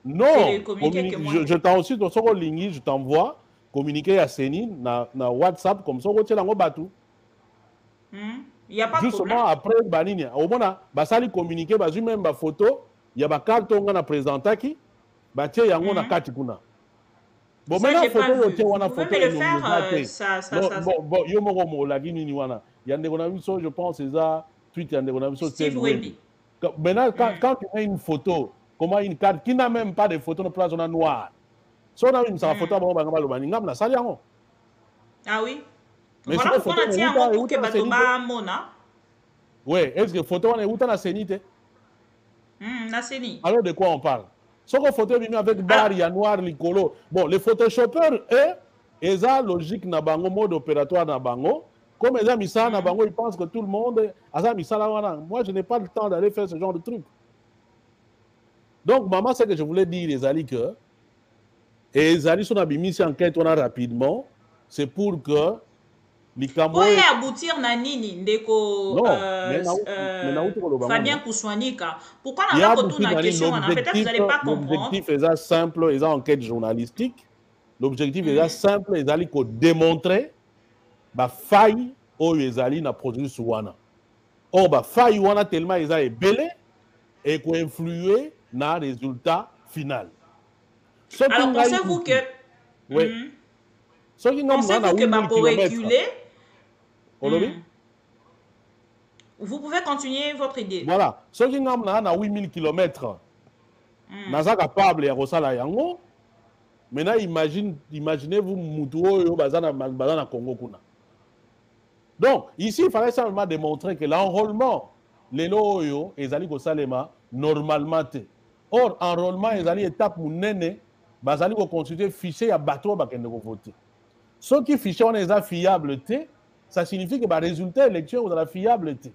non je t'envoie sur ce ligne je t'envoie communiquer à Seni na WhatsApp comme ça tu lango batu il y a pas justement problème. Après banini au mona basali communiquer bazu même ba photo il y a ba carte on a présenté qui ba tie yango na kati kuna bon ça, maintenant photo vous tu wana pouvez photo me le faire ça bon yo moko mo la gini ni wana yande kona biso je pense ça tweet yande kona biso Steve Wemby. Maintenant, quand tu mets une photo, comment une carte qui n'a même pas de photo de place noire, si on a une photo, ah oui. Mais voilà pourquoi on a dit un mot pour que Batoba Mona. Oui, est-ce que photo on est où dans la sénité? La sénie. Alors de quoi on parle? Ce que photo est avec barre, il y a noir, licolo. Bon, les photoshopeurs, eux, ils ont logique na bango, mode opératoire na bango. Comme les amis ça, ils pensent que tout le monde moi, je n'ai pas le temps d'aller faire ce genre de truc. Donc, maman, c'est que je voulais dire, les amis, que les amis sont abîmés si enquête on a rapidement, c'est pour que les Cameroun. Oui, aboutir na nini ndeko Fabien Kouswanika. Pourquoi on n'a pas retourné la question? Peut-être que vous n'allez pas comprendre. L'objectif est simple, ils ont enquête journalistique. L'objectif est simple, ils allaient démontrer ba faille o ezali na produit suwana. Or ba faille wana tellement ezali belé et ko influer na résultat final. Alors pensez-vous que oui. Pensez-vous que ba pour reculer vous pouvez continuer votre idée. Voilà. Ce qui ngam na 8000 km. Naza capable ya kosala yango. Maintenant imaginez-vous mutu oyo bazana Congo kuna. Donc, ici, il fallait simplement démontrer que l'enrôlement, les loyaux, les alliés au Salema, normalement. Or, enrôlement, les alliés étape mounene, les alliés vont consulter fichier à bateau, ils vont voter. Ceux qui fichiers ont les fiabilité, ça signifie que le résultat électoral est la fiabilité.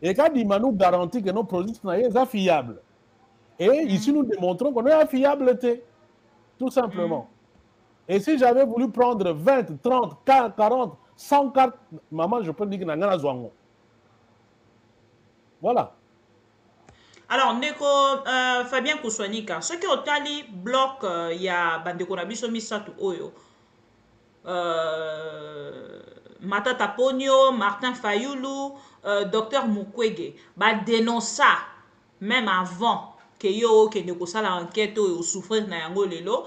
Et quand il nous garantit que nos produits sont fiables, et ici, nous démontrons qu'on a la fiabilité, tout simplement. Et si j'avais voulu prendre 20, 30, 40, 100 cartes, maman, je peux dire que je n'ai pas. Voilà. Alors, Neko, Fabien Kouswanika, ce qui est tali bloc, il y a Bandeko Nabiso Misatu Oyo, Matata Pogno, Martin Fayoulou, Dr Mukwege, dénonce ça, même avant que yo que Neko Sala enquête ou souffrir na yango lelo.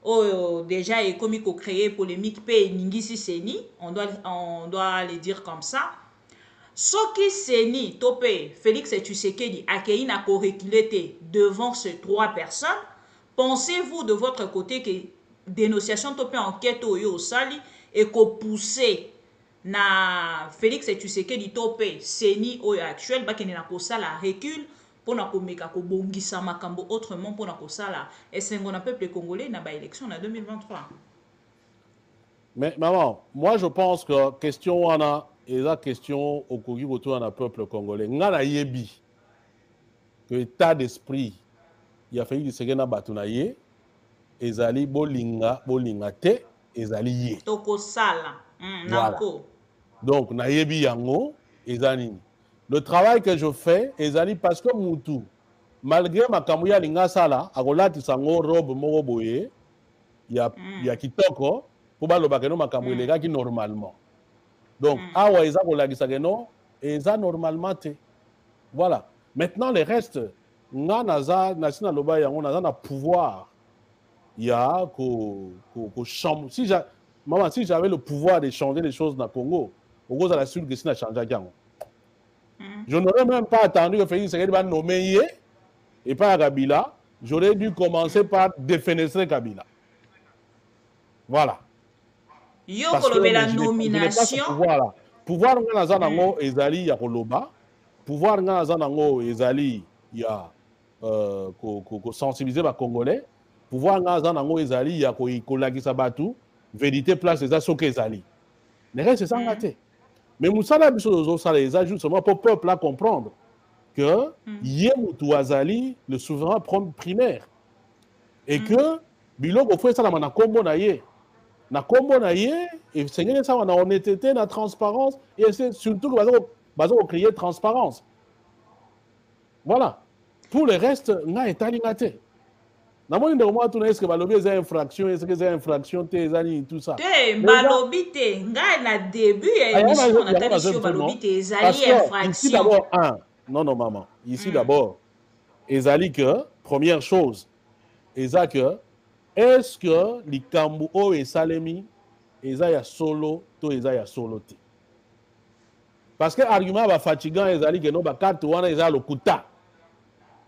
Oh, déjà, et comme il faut créer polémique, Ningisi Seni, on doit le dire comme ça. Ce qui Seni, Topé, Félix et Tshisekedi, Akei n'a qu'au reculer devant ces trois personnes, pensez-vous de votre côté que dénonciation Topé enquête au Sali et qu'au poussé na Félix et Tshisekedi Topé, Seni au actuel, bah qu'il n'a qu'au Sala recule pour na komeka ko bongisa makambo autrement pour na kosala esengo na peuple congolais na ba élection en 2023. Mais maman, moi je pense que question wana et la question au kogi autour na peuple congolais ngana yebi que état d'esprit il a fallu que ce na batunaye ezali bolinga te ezali ye to kosala nako. Donc na yebi yango ezali. Le travail que je fais, ezali parce que Moutou, malgré makambo ya linga sala akolatisa ngo robe moko boye ya kitoko po baloba ke no makambo elekaki normalement. Donc awa eza kolakisa ke no eza normalement te. Voilà. Maintenant le reste nga naza nasina loba yango naza na pouvoir ya maman, si j'avais le pouvoir de changer les choses dans le Congo, au cause de la suite que si na changé yango. Je n'aurais même pas attendu que Félix Tshisekedi va nommer et pas Kabila. J'aurais dû commencer par défenestrer Kabila. Voilà. Yo kolobé la nomination. Pouvoir nga nango ezali ya koloba. Pouvoir nga nango ezali ya ko sensibiliser ba Congolais. Pouvoir nga nango ezali ya ko kolakisa batu. Vérité place eza soke ezali. Le reste c'est ça ngate. Mais Moussala biso ça les ajoute seulement pour peuple à comprendre que Yemoutou Azali, le souverain primaire, et que Biloko faut ça na kombo na ye. Na kombo na ye et Seigneur ça on a honnêteté, na transparence et c'est surtout que bazo créer transparence. Voilà. Pour le reste nga etali ngate. Na moi ndo moi tout est-ce que balobi des infractions, est-ce que des infractions te ezali tout ça. Te balobi te nga na début émission on a tali sur balobi te ezali infraction. Ici d'abord non maman, ici d'abord ezali que première chose eza que est-ce que likambo o esalemi eza ya solo to eza ya solo te. Parce que argument ba fatigant ezali que no ba carte wana eza lokuta.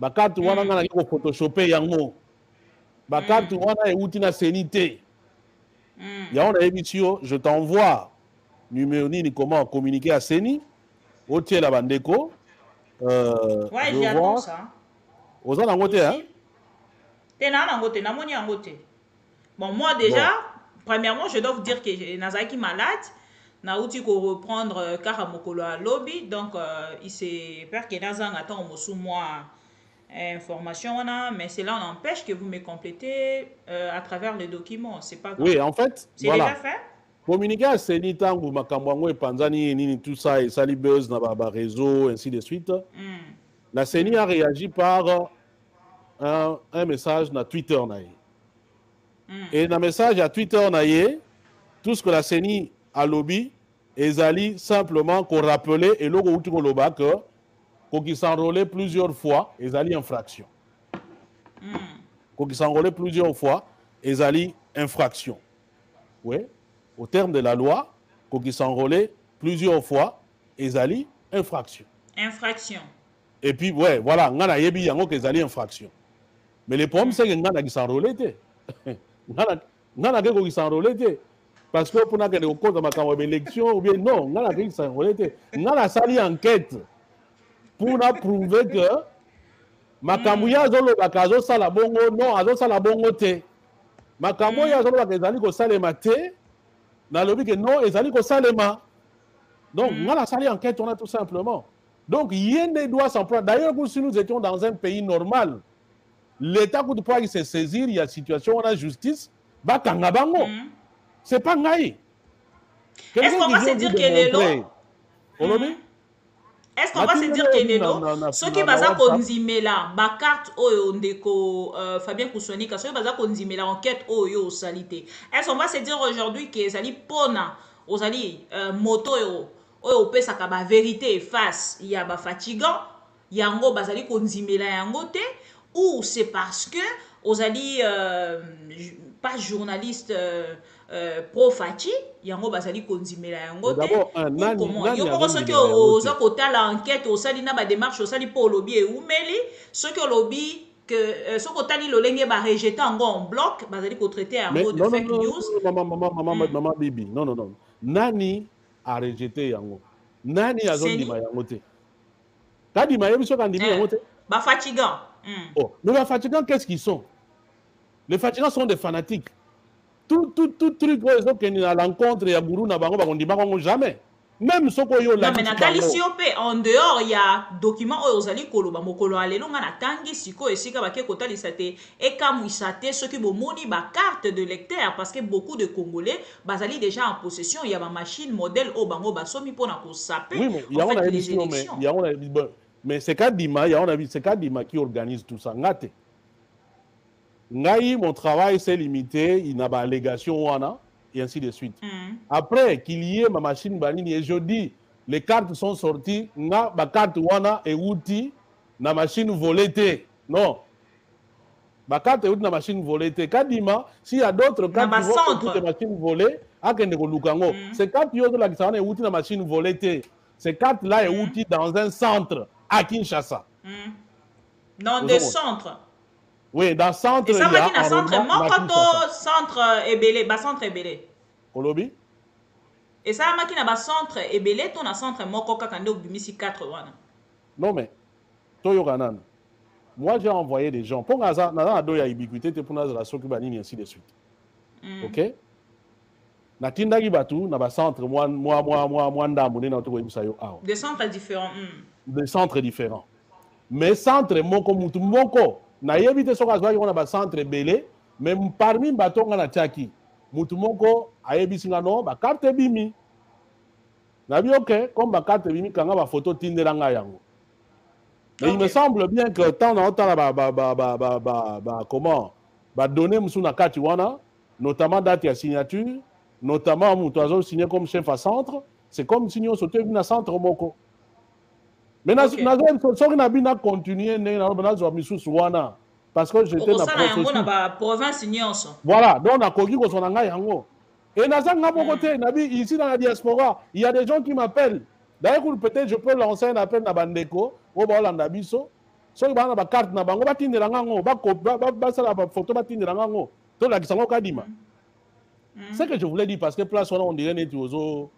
Ba carte wana nga na ko photoshopper yango. Ba carte wana euti na senité. Ya on a émission, je t'envoie numéro ni comment communiquer à Seni au tiers la bandeko. Ouais, j'attends ça. Aux en angoté hein. T'es là angoté, na moni angoté. Bon moi déjà, premièrement, je dois vous dire que Nazaki malade. Na outi ko reprendre Karamokolo à lobby donc il s'est peur que Nazang attend au moi information mais cela n'empêche que vous me complétez à travers les documents, c'est pas grave. Oui, en fait, c'est déjà fait. Communiquer à Seni tangu makambo et panzani nini tout ça et sali buzz na ba réseau ainsi de suite. La Seni a réagi par un message na Twitter na ye. Et dans message à Twitter na ye, tout ce que la Seni a lobby ezali simplement qu'on rappelait et logo outi ko loba que qui s'enrôlait plusieurs fois, ezali infraction. Qui s'enrôlait plusieurs fois, ezali infraction. Oui, au terme de la loi, qui s'enrôlait plusieurs fois, ezali infraction. Infraction. Et puis, ouais, voilà, ngana yebi yango ezali infraction. Mais le problème, c'est que ngana qui s'enrôlait te. Ngana qui s'enrôlait te. Parce que pour n'avoir compte de ma élection, ou bien non, ngana qui s'enrôlait te. Ngana sali enquête. Pour prouver que makambo ya zolo bakazo sala bongo non azo sala bongo te makambo ya zolo bakazali ko salema te na lobi que non ezali ko salema donc ngala sali enquête on a tout simplement donc yende doit s'en prendre d'ailleurs si nous étions dans un pays normal l'état coûte pas se saisir il y a situation on a justice bakanga bango c'est pas ngai est-ce qu'on va se dire que les lots est-ce qu'on va se dire que les lots, ceux qui basent konzimela, ba carte oyo ndeko Fabien Koussonika, ceux qui basent konzimela enquête oyo salité. Est-ce qu'on va se dire aujourd'hui que sali pona, osali moto oyo pesa ka ba vérité face, il y a ba fatigant, yango basali konzimela yango te ou c'est parce que osali pas journaliste pro Fachi yango basali konzimela yango te comment yo ko soki oza kotala enquête osali na ba démarche osali po lobby e umeli soki lobby que soko tali lolenge ba rejeter yango en bloc basali ko traiter yango de fake news. Maman bibi non nani a rejeté yango nani azondima yango te kadi mayebi soki andimi yango te ba fatigant. Oh mais ba fatigant qu'est-ce qu'ils sont? Les fatigants sont des fanatiques. Tout truc qui est à l'encontre ya guru na bango bakondi bango jamais. Même ce qu'on yo la. Non mais Nathalie Siopé en dehors il y a document ozali koloba mokolo alelo nga natangi siko esika bake kotali sate et kamwisate ceux qui bomoni ba carte de lecteur parce que beaucoup de Congolais basali déjà en possession il y a ba machine modèle o bango basomi pona ko saper. Oui mais il y a les élections. Mais c'est Kadima, on a vu, c'est Kadima qui organise tout ça. Ngate. Ngaï, mon travail s'est limité, il n'a pas allégation, et ainsi de suite. Après qu'il y ait ma machine banini, et je dis, les cartes sont sorties, ma carte wana et outil, na machine volée. Non. Ma carte est na machine volée. Kadima, s'il y a d'autres cartes qui vont sur machine volée, ces cartes qui ont la qui sont outil na machine volée. Ces cartes-là est outil dans un centre à Kinshasa. Dans des centres. Oui, dans le centre. Et ça va dire centre, moi, quand centre Ebélé, bas centre Ebélé. Olobi? Et ça va dire que centre Ebélé, ton centre Moko Kakande ou Bimisi 4 wana. Non, mais, Toyo Ganan, moi j'ai envoyé des gens. Pour Gaza, Nana Ado ya ubiquité, pour Naza la Sokubanini, ainsi de suite. Ok? Na Tindagi Batu, na ba centre, moi, Ndamune, na Otogo Imsayo Ao. Des centres différents. Des centres différents. Mais centre Moko Mutu Moko. Na yebite soka zwa yona ba centre belé mais parmi batonga na tchaki mutu moko ayebi no ba carte bimi na bi ok comme ba carte bimi kanga ba photo tindelanga yango mais il me semble bien que tant na otala comment ba donner musu na kati wana notamment date ya signature notamment mutu azo signé comme chef à centre c'est comme si on sauté na centre moko. Mais na continuer parce que j'étais dans la province. Voilà, donc on a connu qu'on a yango. Et ici dans la diaspora, il y a des gens qui m'appellent. D'ailleurs, peut-être je peux lancer un appel à Bandeko, au Bolanda Bisso. So il y a une carte na bango batinde lango, ba sala photo batinde lango. To la kisango kadima. C'est que je voulais dire parce que place on dirait net aux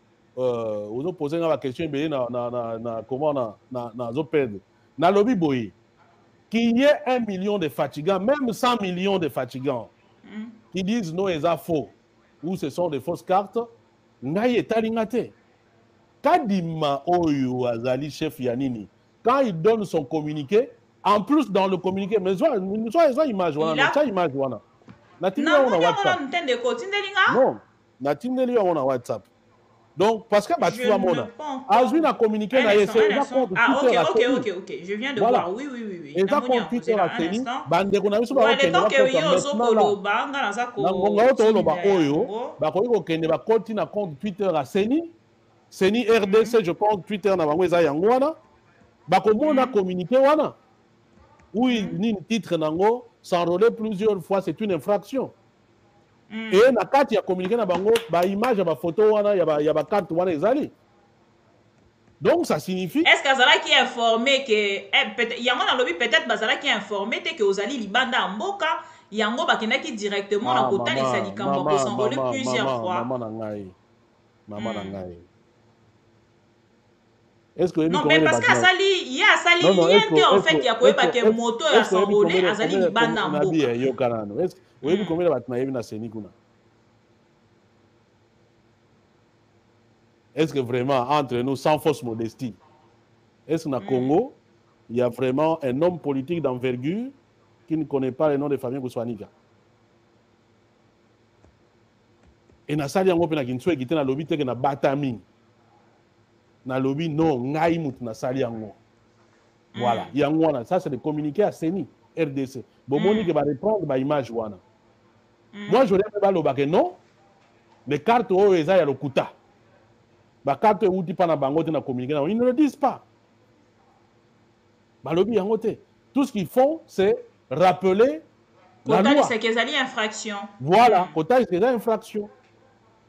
poser la question comment na zoped na lobby boy qu'il y ait 1 million de fatigants, même 100 millions de fatigants qui disent non et faux ou ce sont des fausses cartes ngai etalingate Kadima oyo azali chef yanini quand il donne son communiqué en plus dans le communiqué mais soit image wana ça image wana na tinga on WhatsApp non na tinga on WhatsApp. Donc, parce que tu vas mon Azwin a communiqué na ok, je viens de voir. Oui. Et ça compte Twitter à Céline. Bande qu'on a mis sur la télé. Donc, continue à compte Twitter à Céline. Céline RDC, je pense Twitter na bango eza yango wana. Ba ko mona communiqué wana. Où il ni titre nango s'enrôler plusieurs fois, c'est une infraction. Et na carte ya communiqué na bango ba image ba photo wana ya ba carte wana ezali. Donc ça signifie est-ce que Azala qui est informé que yango na lobby peut-être Bazala qui est informé que Ozali libanda mboka yango bakendaki directement na kotali salikambo ko s'enrôler plusieurs fois. Maman na ngai. Est-ce que non mais parce que Azali il y a Azali rien en fait ya koyeba que moto ya s'enrôler Azali libanda mboka. Yo kanano. Est-ce oui, combien de bâtiments il y a Sénikuna? Est-ce que vraiment, entre nous, sans fausse modestie, est-ce que dans le Congo, il y a vraiment un homme politique d'envergure qui ne connaît pas le nom de famille Kouswanika? Et dans ça, il y a un peu de qui dans le lobby, qui na batami. Dans le lobby, non, ngai mut na sali yango. Voilà, il y a un ça c'est de communiquer à Séni, RDC. Bon, Monique va répondre à l'image wana. Moi, je voudrais que non, les cartes au Eza et Lokuta. Les cartes où tu parles de communiquer, ils ne le disent pas. Tout ce qu'ils font, c'est rappeler la loi. C'est qu'ils ont infraction. Voilà, Kota, c'est une infraction.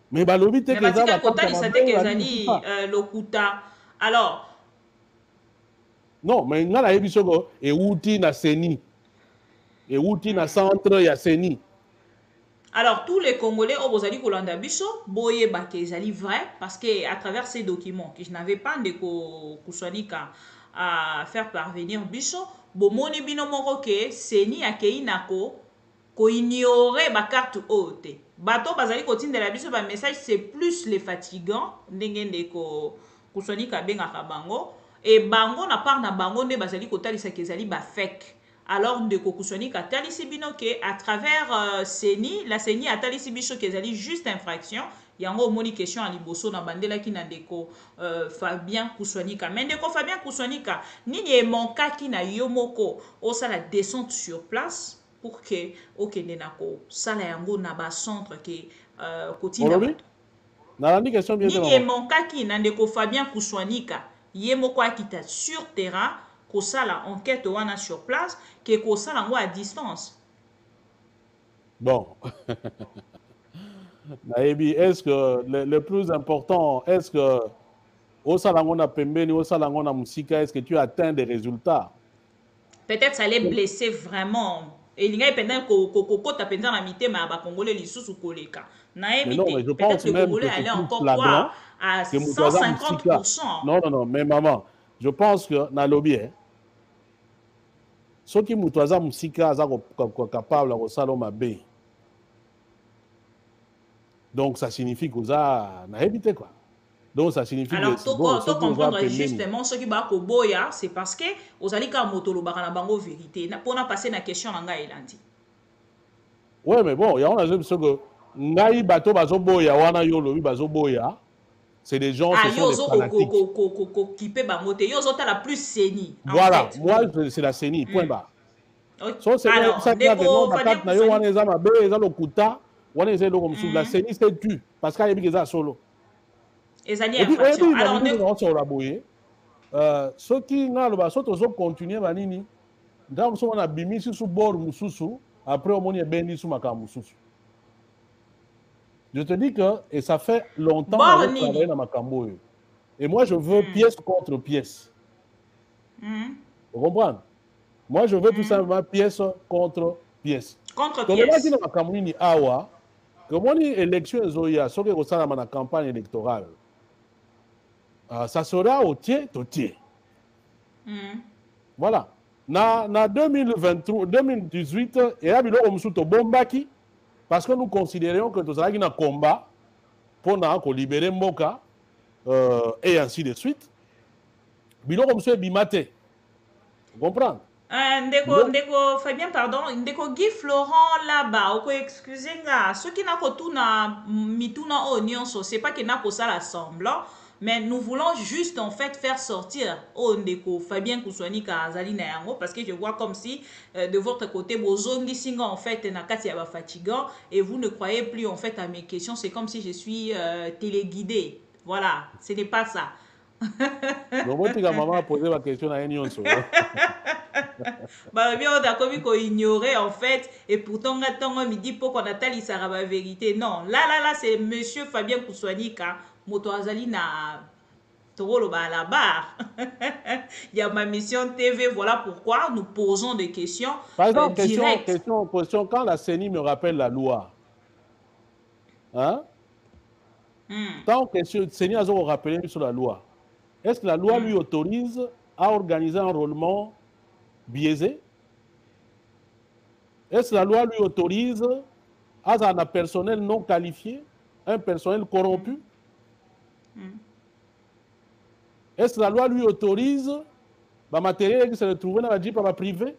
Mais Balobi, c'est qu'ils ont Lokuta. Alors. Non, mais il y a des choses et outil na Seni. Et outil na centre ya Seni. Alors, tous les Congolais, au Bozali Kolanda Biso, Boye Bakezali vrai, parce qu'à travers ces documents, que je n'avais pas de Kouswanika à faire parvenir Biso, Bomoni Binomoro ke, Seni Akei Nako, ko ignorer ma carte haute. Bato Bazali Kotine de la Biso, ba message c'est plus les fatigants, Ndengende Kouswanika Benga Kabango, et Bango na part na Bango ne Bazali Kotali Sakezali ba fake. Alors, de Kokusoni a tali sibino que à travers Seni, la Seni a tali sibicho qui est juste infraction, yango moni question à liboso na bandela ki na ndeko Fabien Kouswanika. Mais ndeko Fabien Kouswanika, nini e monkaki na yo moko osala descente sur place pour que okende na ko sala yango na ba centre ke kotinda bato. Nalandi question bien nini e monkaki na ndeko Fabien Kouswanika ye moko akita sur terrain kosala enquête wana sur place ke kosala yango à distance. Bon. Naebi, est-ce que le plus important, est-ce que au salangona pembeni, au salangona musika, est-ce que tu atteins des résultats? Peut-être ça allait blesser vraiment. Et il y a pendant que tu as pendant la mité, mais à Congolais, les sous koleka. Mais non, mais je pense le même Congolais que allait c'est encore plus quoi à que 150%. Non, non, non, mais maman, je pense que dans le lobby, ceux qui mutuaza musika sont capables de faire mabe. Donc ça signifie que ça n'a évité quoi. Donc ça signifie alors que tu comprendre justement ce qui va koboya, c'est parce que aux alika motolo bakana bango vérité. Pour na passer na question na ngai elandi. Ouais, mais bon, il y a un ce que ngai bato bazo boya wana yo lobi bazo boya. C'est des gens qui sont des fanatiques. Voilà, moi c'est la CENI, point barre. Alors, la CENI c'est tu, parce qu'il y a des solo. Et puis, ceux qui ont continué, on a bimi sur bord mususu, après on a béni sur ma mususu. Je te dis que, et ça fait longtemps que je travaille dans ma cambo. Et moi, je veux pièce contre pièce. Vous comprenez? Moi, je veux tout simplement pièce contre pièce. Contre pièce. Dans ma cambo, comme on dit élection, ce qui est dans la campagne électorale, ça sera au tiers. Voilà. En 2018, il y a eu un bombaki. Parce que nous considérons que tout ça est un combat pour libérer Mboka et ainsi de suite. Bilo comme ça, bimate. Vous comprenez? Ndeko Fabien, pardon. Ndeko Guy Florent là-bas, excusez-moi. Ceux qui n'ont pas tout na mituna oignon, c'est pas qu'il n'a pas ça l'assemblant. Mais nous voulons juste en fait faire sortir Ndeko Fabien Kouswanika Azali Nayango parce que je vois comme si de votre côté Bozongi Singa en fait Nakati Yaba fatigant et vous ne croyez plus en fait à mes questions. C'est comme si je suis téléguidée. Voilà, ce n'est pas ça. Donc, maman a posé ma question à Enyonso. Bah bien on a commis qu'on ignorait en fait et pourtant on me dit pour qu'on attend il sera la vérité. Non, là c'est monsieur Fabien Kouswanika. Moto Azali na Toro à la barre. Il y a ma mission TV, voilà pourquoi nous posons des questions. Par exemple, question, quand la CENI me rappelle la loi, hein? Tant que CENI a rappelé sur la loi, est-ce que la loi lui autorise à organiser un enrôlement biaisé? Est-ce que la loi lui autorise à un personnel non qualifié, un personnel corrompu? Est-ce que la loi lui autorise le matériel qui se retrouve dans la Jeep privé?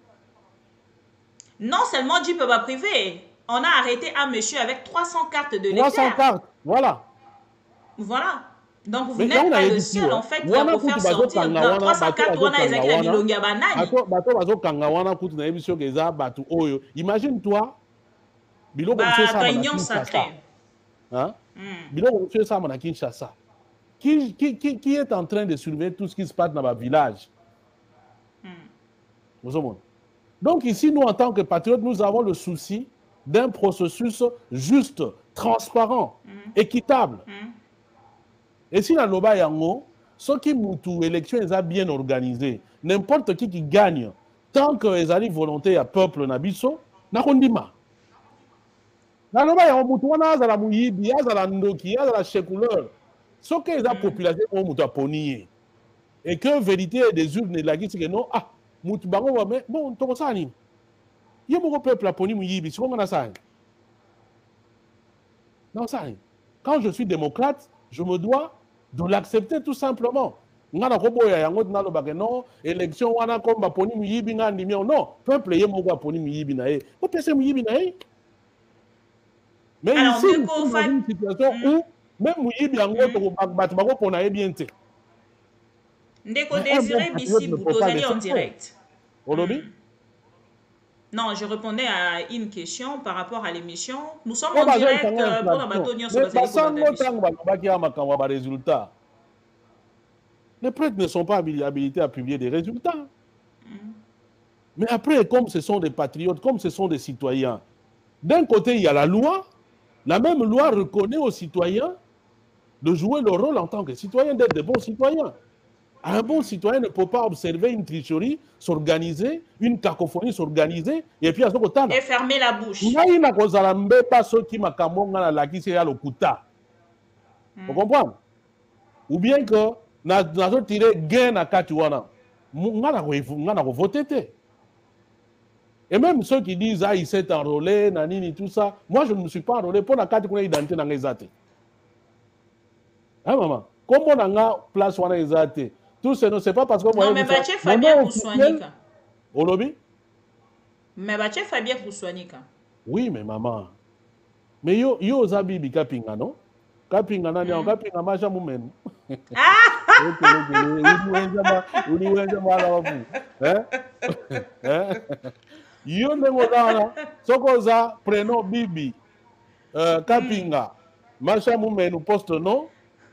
Non seulement Jeep privé, on a arrêté un monsieur avec 300 cartes de lecteur. 300 cartes, voilà. Voilà. Donc vous n'êtes pas le seul en fait à vous faire sortir dans 300 cartes. Imagine-toi, réunion sacrée. Qui est en train de surveiller tout ce qui se passe dans ma village? Donc ici, nous, en tant que patriotes, nous avons le souci d'un processus juste, transparent, équitable. Et si la Loba Yango, ce qui moutou élection est bien organisé, n'importe qui gagne, tant que les alliés volonté à peuple nabiso, n'a qu'on dit ma. La Loba Yango moutou wana za la mouyibi, za la ndoki, za la checouleur. Ce que la population ont moutou ponier. Et que vérité des urnes de la guise, c'est que non, moutou bango, mais bon, tout ça, il y a beaucoup de peuple à poni mouyibi, c'est comme ça. Non, ça. Quand je suis démocrate, je me dois de l'accepter tout simplement. Non, élection wana comme baponi muyibi nga ndimio non, peuple yé moko baponi muyibi na ye. Ko pese muyibi na ye. Mais alors, ici, nous sommes dans une situation où Même Mouyibi Yango, Batmago pour naïe bien te. Ndeko Désiré Bissi Bouto, en direct. Non, je répondais à une question par rapport à l'émission. Nous sommes en direct pour la bateau Nyon sur résultats. Les prêtres ne sont pas habilités à publier des résultats. Mais après, comme ce sont des patriotes, comme ce sont des citoyens, d'un côté, il y a la loi. La même loi reconnaît aux citoyens de jouer leur rôle en tant que citoyens, d'être des bons citoyens. Un bon citoyen ne peut pas observer une tricherie s'organiser, une cacophonie s'organiser, et puis à ce côté. Et fermer la bouche. Vous comprenez? Ou bien que nous avons tiré gain à Katuana. Nous avons voté. Et même ceux qui disent ah, il s'est enrôlé, nanini, tout ça, moi je ne me suis pas enrôlé pour la carte qu'on a identité dans les athées. Hein, maman? Comme on a place où on a les athées. Tout ce n'est pas parce que moi. Non, mais Baché Fabien Kousouanika. Au lobby? Mais Baché Fabien Kousouanika. Oui, mais maman. Mais yo zabibi kapinga, non? Kapinga nani on kapinga macha mumen. Yo nengo dana sokoza prénom bibi kapinga macha mumen ou poste non.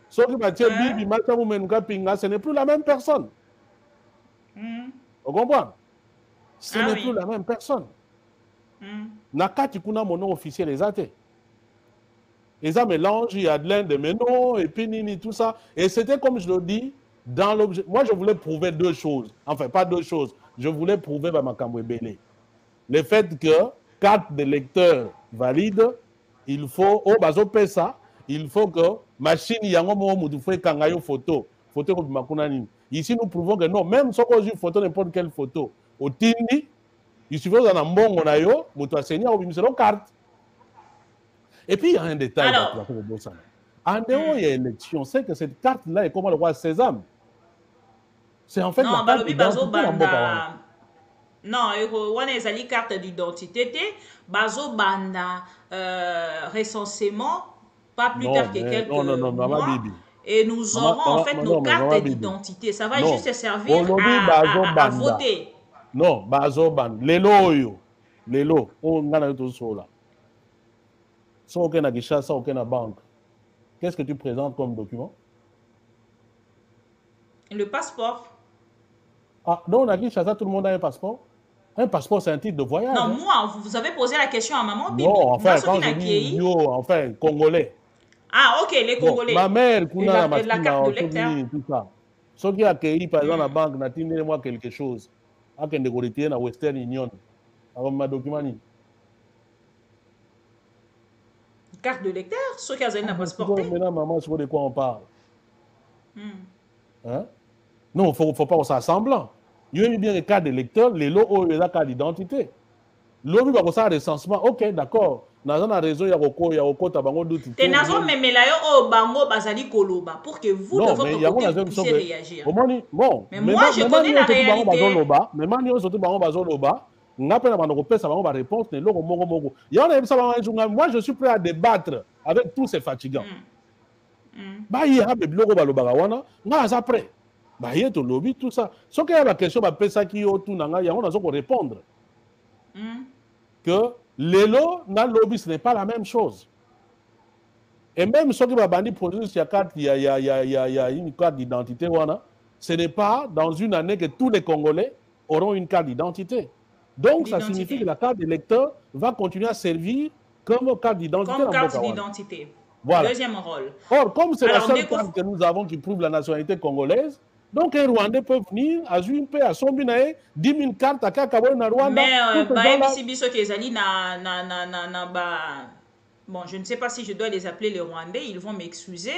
Soki batie bibi macha mumen kapinga, ce n'est plus la même personne. Vous comprenez? Ce n'est plus la même personne. Nakati kuna mon nom officiel les athées. Et ça mélange, il y a de l'un de mes noms, et puis nini, tout ça. Et c'était comme je le dis, dans l'objet. Moi, je voulais prouver deux choses. Enfin, pas deux choses. Je voulais prouver par ma Kamwebele. Le fait que carte de lecteur valide, il faut, oh, bazo pesa, il faut que machine yango mo mutu fait kangayo photo. Photo comme makunani. Ici, nous prouvons que non, même si on a une photo, n'importe quelle photo, au tindi, il suffit d'un bon on a yo, mutu asenia ou une carte. Et puis, il y a un détail. Alors, en dehors, il y a élection. C'est que cette carte-là est comme le roi Sésame. C'est en fait non, la carte d'identité. Non, on a une carte d'identité. Bazo Banda recensément, pas plus tard que quelques mois. Et nous aurons en fait nos cartes d'identité. Ça va juste servir à voter. Non, Bazo Banda. Lelo, on a tout ça là. Sans aucun aguichat, sans aucune banque. Qu'est-ce que tu présentes comme document? Le passeport. Ah, donc on a dit ça, tout le monde a un passeport. Un passeport, c'est un titre de voyage. Non, moi, vous avez posé la question à maman Bibi. Non, enfin, quand je dis yo, enfin, Congolais. Ah, ok, les Congolais. Bon, ma mère, la carte de lecteur. Tout ça. Ceux qui accueilli, par exemple, la banque, n'a pas moi quelque chose. À qu'un décorité dans Western Union. Avant ma document. Carte de lecteur, ceux qui ont un passeport. Maintenant, maman, je vois de quoi on parle. Hein? Non, il ne faut pas ça semblant. Il y a bien les cartes de lecteur, les lots où il y a la carte d'identité. L'homme va faire un recensement. Ok, d'accord. Dans la raison, il y a beaucoup de bango d'outils. Et nazo mais là yo bango bazali koloba pour que vous de votre côté vous puissiez réagir. Bon, mais moi je connais la réalité. Mais moi je surtout bango bazoloba. Moi je suis prêt à débattre avec tous ces fatigants. Bah il y a des blocs baloba wana, nga ça prêt. Bah il y a tout lobby tout ça. Ce qu'il y a la question ba pesa ki yo tout nanga ya on a ko répondre. Que l'élo dans le lobby, ce n'est pas la même chose. Et même ceux qui vont bandir produire il y a une carte d'identité, ce n'est pas dans une année que tous les Congolais auront une carte d'identité. Donc, ça signifie que la carte d'électeur va continuer à servir comme carte d'identité. Comme carte d'identité. Voilà. Deuxième rôle. Or, comme c'est la seule carte que nous avons qui prouve la nationalité congolaise, donc un Rwandais peut venir à une paix à son binae 10 000 cartes à Kakabo na Rwanda. Bon, je ne sais pas si je dois les appeler les Rwandais, ils vont m'excuser.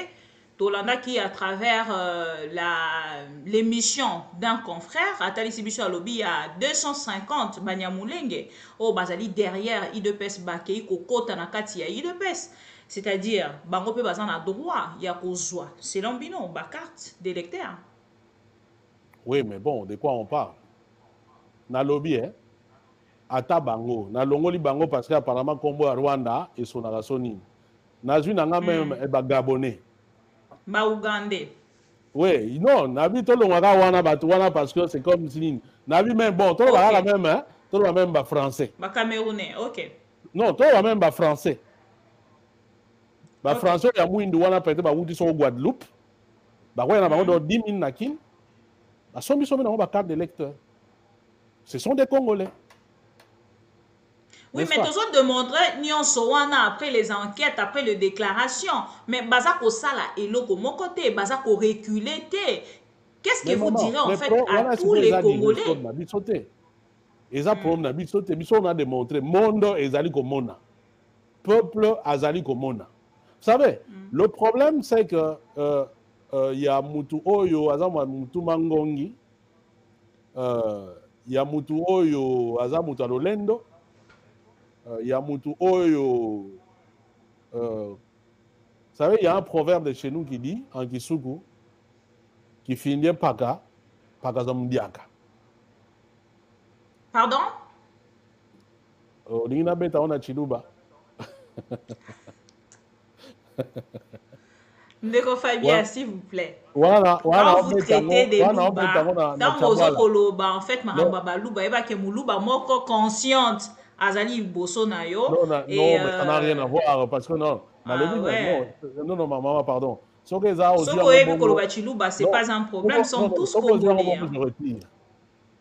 Tolanda qui, à travers l'émission d'un confrère, Atali Sibiso Alobi à 250 Banyamulenge, oh Bazali derrière IDPS Bakei Kokota Nakati à IDPS. C'est-à-dire, Bango peut bazan a droit, il y a kozwa. C'est l'ambino, ba carte d'électeur. Oui, mais bon, de quoi on parle? Na lobby, hein? Ata bango. Na longoli bango parce qu'apparemment, Combo à Rwanda et son arasoni. Nazu nanga même Gabonais. Ba Ougandais. Oui, non, Nabi tout le monde parce que c'est comme si Nabi même bon, tout le monde la même hein, tout le monde même français. Ba Camerounais, OK. Non, tout le monde même français. Ba français ya mwindu wana peut-être ba wuti so Guadeloupe. Ba ouais na ba do 10 000 nakin. Ba sombi na ba carte d'électeur. Ce sont des Congolais. Oui, mais tous autres demanderaient nyonso wana après les enquêtes, après les déclarations. Mais bazako sala eloko mon côté, bazako reculer té. Qu'est-ce que vous direz en fait à tous les Congolais? Et ça problème na bisote, biso on a démontré monde ezali komona. Peuple azali komona. Vous savez, le problème c'est que y a mutu oyo azama mutu mangongi. Y a mutu oyo aza mutu alolendo. Y a mutu oyo vous savez, il y a un proverbe de chez nous qui dit en Kisuku qui finit paka zamdiaka. Pardon? Nina beta ona chiluba. Ndeko Fabien, s'il vous plaît. Voilà, quand vous traitez des louba, dans vos okoloba, en fait, maramba louba, eba ke muluba moko consciente, azali bosso na yo. Non, mais ça n'a rien à voir parce que non. Non, maman, pardon. Soko ebi koloba chiluba, c'est pas un problème, sont tous congolais.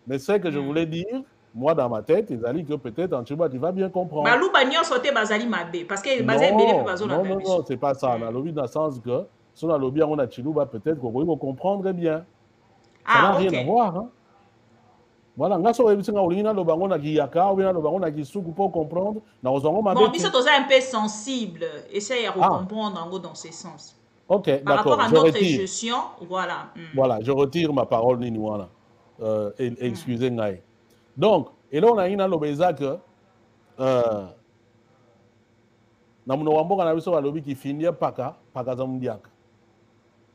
Mais c'est que je voulais dire, moi dans ma tête, Ezali que peut-être en Chiluba, tu vas bien comprendre. Balouba nyon sauté bazali mabe parce que bazali belé bazona. Non, c'est pas ça. Dans le sens que si on a lobby on a Chiluba, peut-être qu'on va comprendre bien. Ça n'a rien à voir. Hein? Voilà, on a sur on a Giyaka, on a Gisuku pour comprendre. Bon, mais c'est un peu sensible. Essayez de comprendre dans ce sens. Ok, d'accord. Par rapport à notre gestion, voilà. Voilà, je retire ma parole, Niniwana. Excusez-moi. Donc, et là, on a une lobeza que qui finit paka zamdiaka.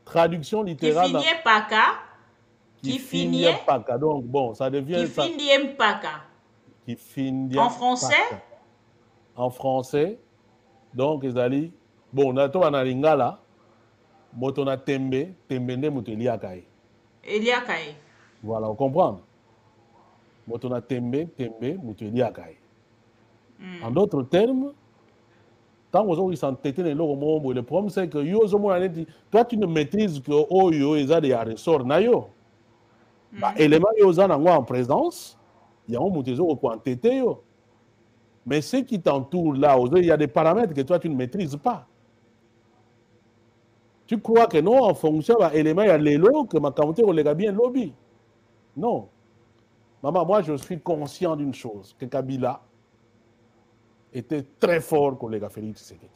Traduction littérale. Qui finit paka. Qui finit paka. Donc, bon, ça devient. Qui finit paka. Qui finit. En français? Paka. En français. Donc, Ezali. Bon, on a tout en lingala. Motona tembe ne muteliakaye. Eliakaye. Voilà, on comprend. Motona tembe muteliakaye. En d'autres termes, tant que s'entêtent le problème c'est que toi tu ne maîtrises que Oyo et des ressorts nayo. Élément en présence, il y a un moutezo au point tété yo. Mais ce qui t'entoure là, il y a des paramètres que toi tu ne maîtrises pas. Tu crois que non, en fonction de l'élément, il y a l'élo, que ma quantité, on les a bien lobby. Non. Maman, moi, je suis conscient d'une chose, que Kabila était très fort pour les gars Félix Tshisekedi.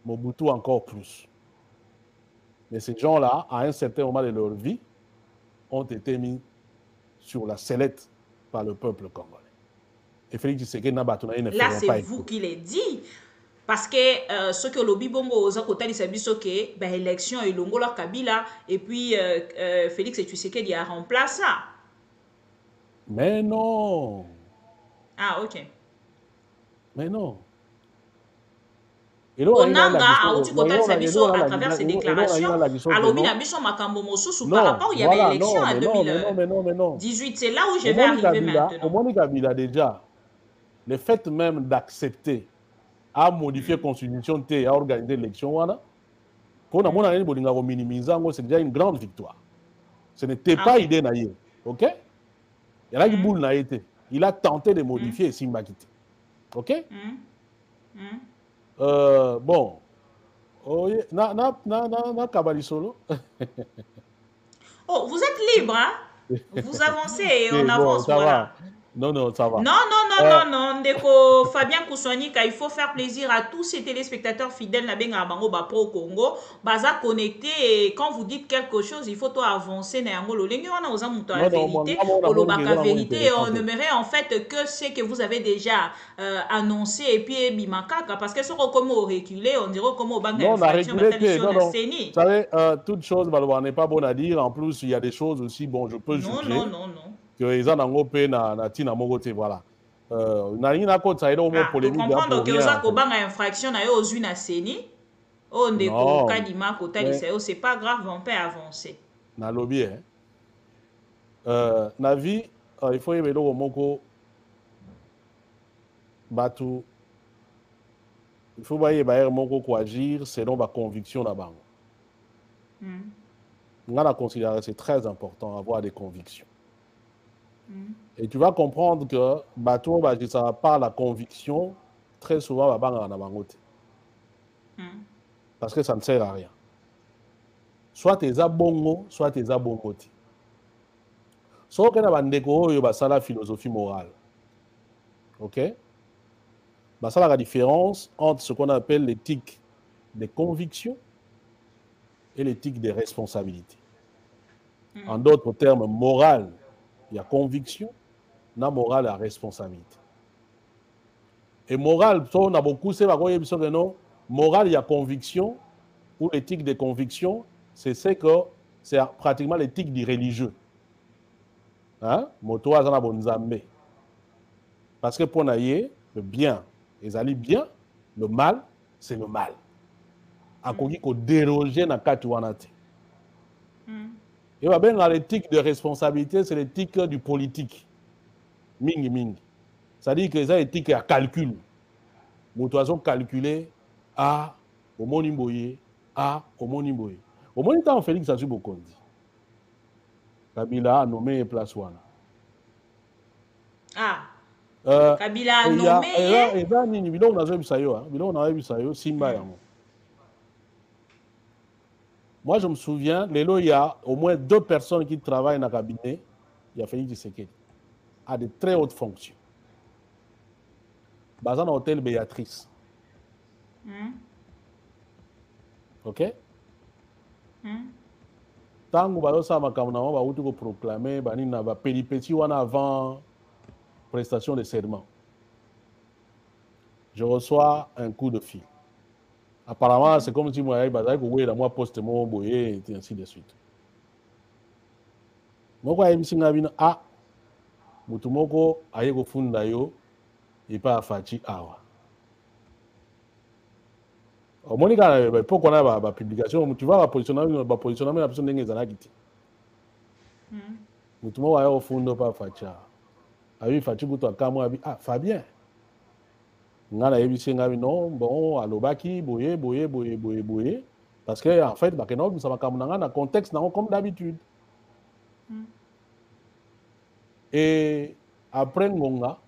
Mobutu encore plus. Mais ces gens-là, à un certain moment de leur vie, ont été mis sur la sellette par le peuple congolais. Et Félix Tshisekedi n'a pas tout. Là, c'est vous qui l'avez dit. Parce que ce que lobby bongo aux côtés c'est biso que ben élection et longola Kabila et puis Félix Tshisekedi a remplacé ça. Mais non. Ah OK. Mais non. Onanga a outi côté c'est biso à travers ses déclarations. Alors bina biso makambo mosusu par rapport il y avait élection en 2018 c'est là où je vais arriver maintenant. Au moins Kabila déjà le fait même d'accepter à modifier la constitution et à organiser l'élection, c'est déjà une grande victoire. Ce n'était pas idée naïe. OK? Il y a qui boule naïe. Il a tenté de modifier et Simbakiti. OK? Bon. Na kabali solo. Oh, vous êtes libre, hein? Vous avancez et on avance, voilà. Non, ça va. Non, Ndeko Fabien Kousouanika, il faut faire plaisir à tous ces téléspectateurs fidèles na benga bango ba pro Congo, baza connecté et quand vous dites quelque chose, il faut toi avancer na yango lolenge wana oza muto la vérité, olobaka vérité et on aimerait en fait que ce que vous avez déjà annoncé et puis bimakaka parce que ce comme au reculer, on dirait comme au banque d'infraction non. Vous savez toute chose n'est pas bonne à dire, en plus il y a des choses aussi bon, je peux juger. Non. Que ils en ont pe na tina mogote voilà. nalingi nakotisa au moins polémique comprendre pour que rien. oza kobanga infraction na yo ozwi na seni oyo ndeko Kadima kotalisa yo c'est pas grave, on peut avancer. Nalobi na vie il faut yeba eloko moko bato il faut bayeba ere moko koagir selon baconviction na bango. Nga na considérer c'est très important avoir des convictions. Et tu vas comprendre que bato ça pas la conviction très souvent babanga na bango te. Parce que ça ne sert à rien. Soit tes bongo, soit tes bongo te. So que na bandeko oyo basala philosophie morale. OK? Basala la différence entre ce qu'on appelle l'éthique des convictions et l'éthique des responsabilités. En d'autres termes, morale, il y a conviction, na morale, il y a responsabilité. Et morale, on a beaucoup, c'est que non, morale, il y a conviction, ou l'éthique des convictions, c'est que c'est pratiquement l'éthique du religieux. Hein? Moto azana bonzambe. Parce que pour naïe, le bien, les alliés bien, le mal, c'est le mal. A kogi ko déroger na katuanate. Et bien dans l'éthique de responsabilité, c'est l'éthique du politique. Mingi mingi. C'est-à-dire que c'est l'éthique à calcul. Motoison calculé à au monimboye, à au monimboye. Au moniteur Félix Sassou Bokondi. Kabila a nommé place wana. Kabila a nommé. Et là, ni bilon na zebi sayo, bilon na zebi sayo simba yango. Moi, je me souviens, il y a au moins 2 personnes qui travaillent dans le cabinet. Il y a Félix Tshisekedi, à de très hautes fonctions. Dans l'hôtel Béatrice. OK? Tant que ça m'a proclamé, il péripétie avant prestation de serment. Je reçois un coup de fil. Apparemment, c'est comme si moi, je poste mon boyer et ainsi de suite. Moi, je me suis dit, ah, mutumoko aye ko funda yo et pas fachi awa. Au moins, pourquoi on a la publication, tu vois, la positionnement la personne n'est pas là. Mutumoko aye ko funda pas fachi awa. Ayi fachi buto akamwa abi, ah, Fabien. Ngana yebisi ngabi non bon alobaki boye parce que en fait bakeno ça va comme dans contexte comme d'habitude. Et après ngonga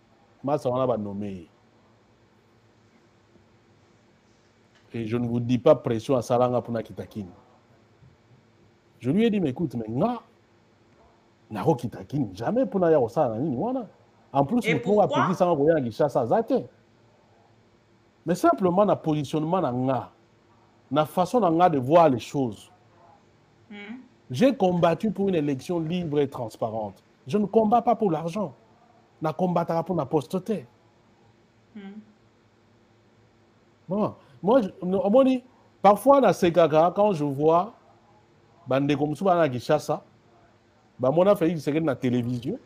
masa wana ba nommé. Et je ne vous dis pas pression à salanga pour na kitakini. Je lui ai dit mais écoute mais na ro kitakini jamais pour na ya osala nini wana. En plus pour a petit ça ngoya ngishasa zate. Mais simplement, dans le positionnement, dans la façon de voir les choses. J'ai combattu pour une élection libre et transparente. Je ne combats pas pour l'argent. Je combattrai pour la posteté. Bon. Moi, parfois, dans ces cas, quand je vois Bande comme ça, mon a fait dans la télévision.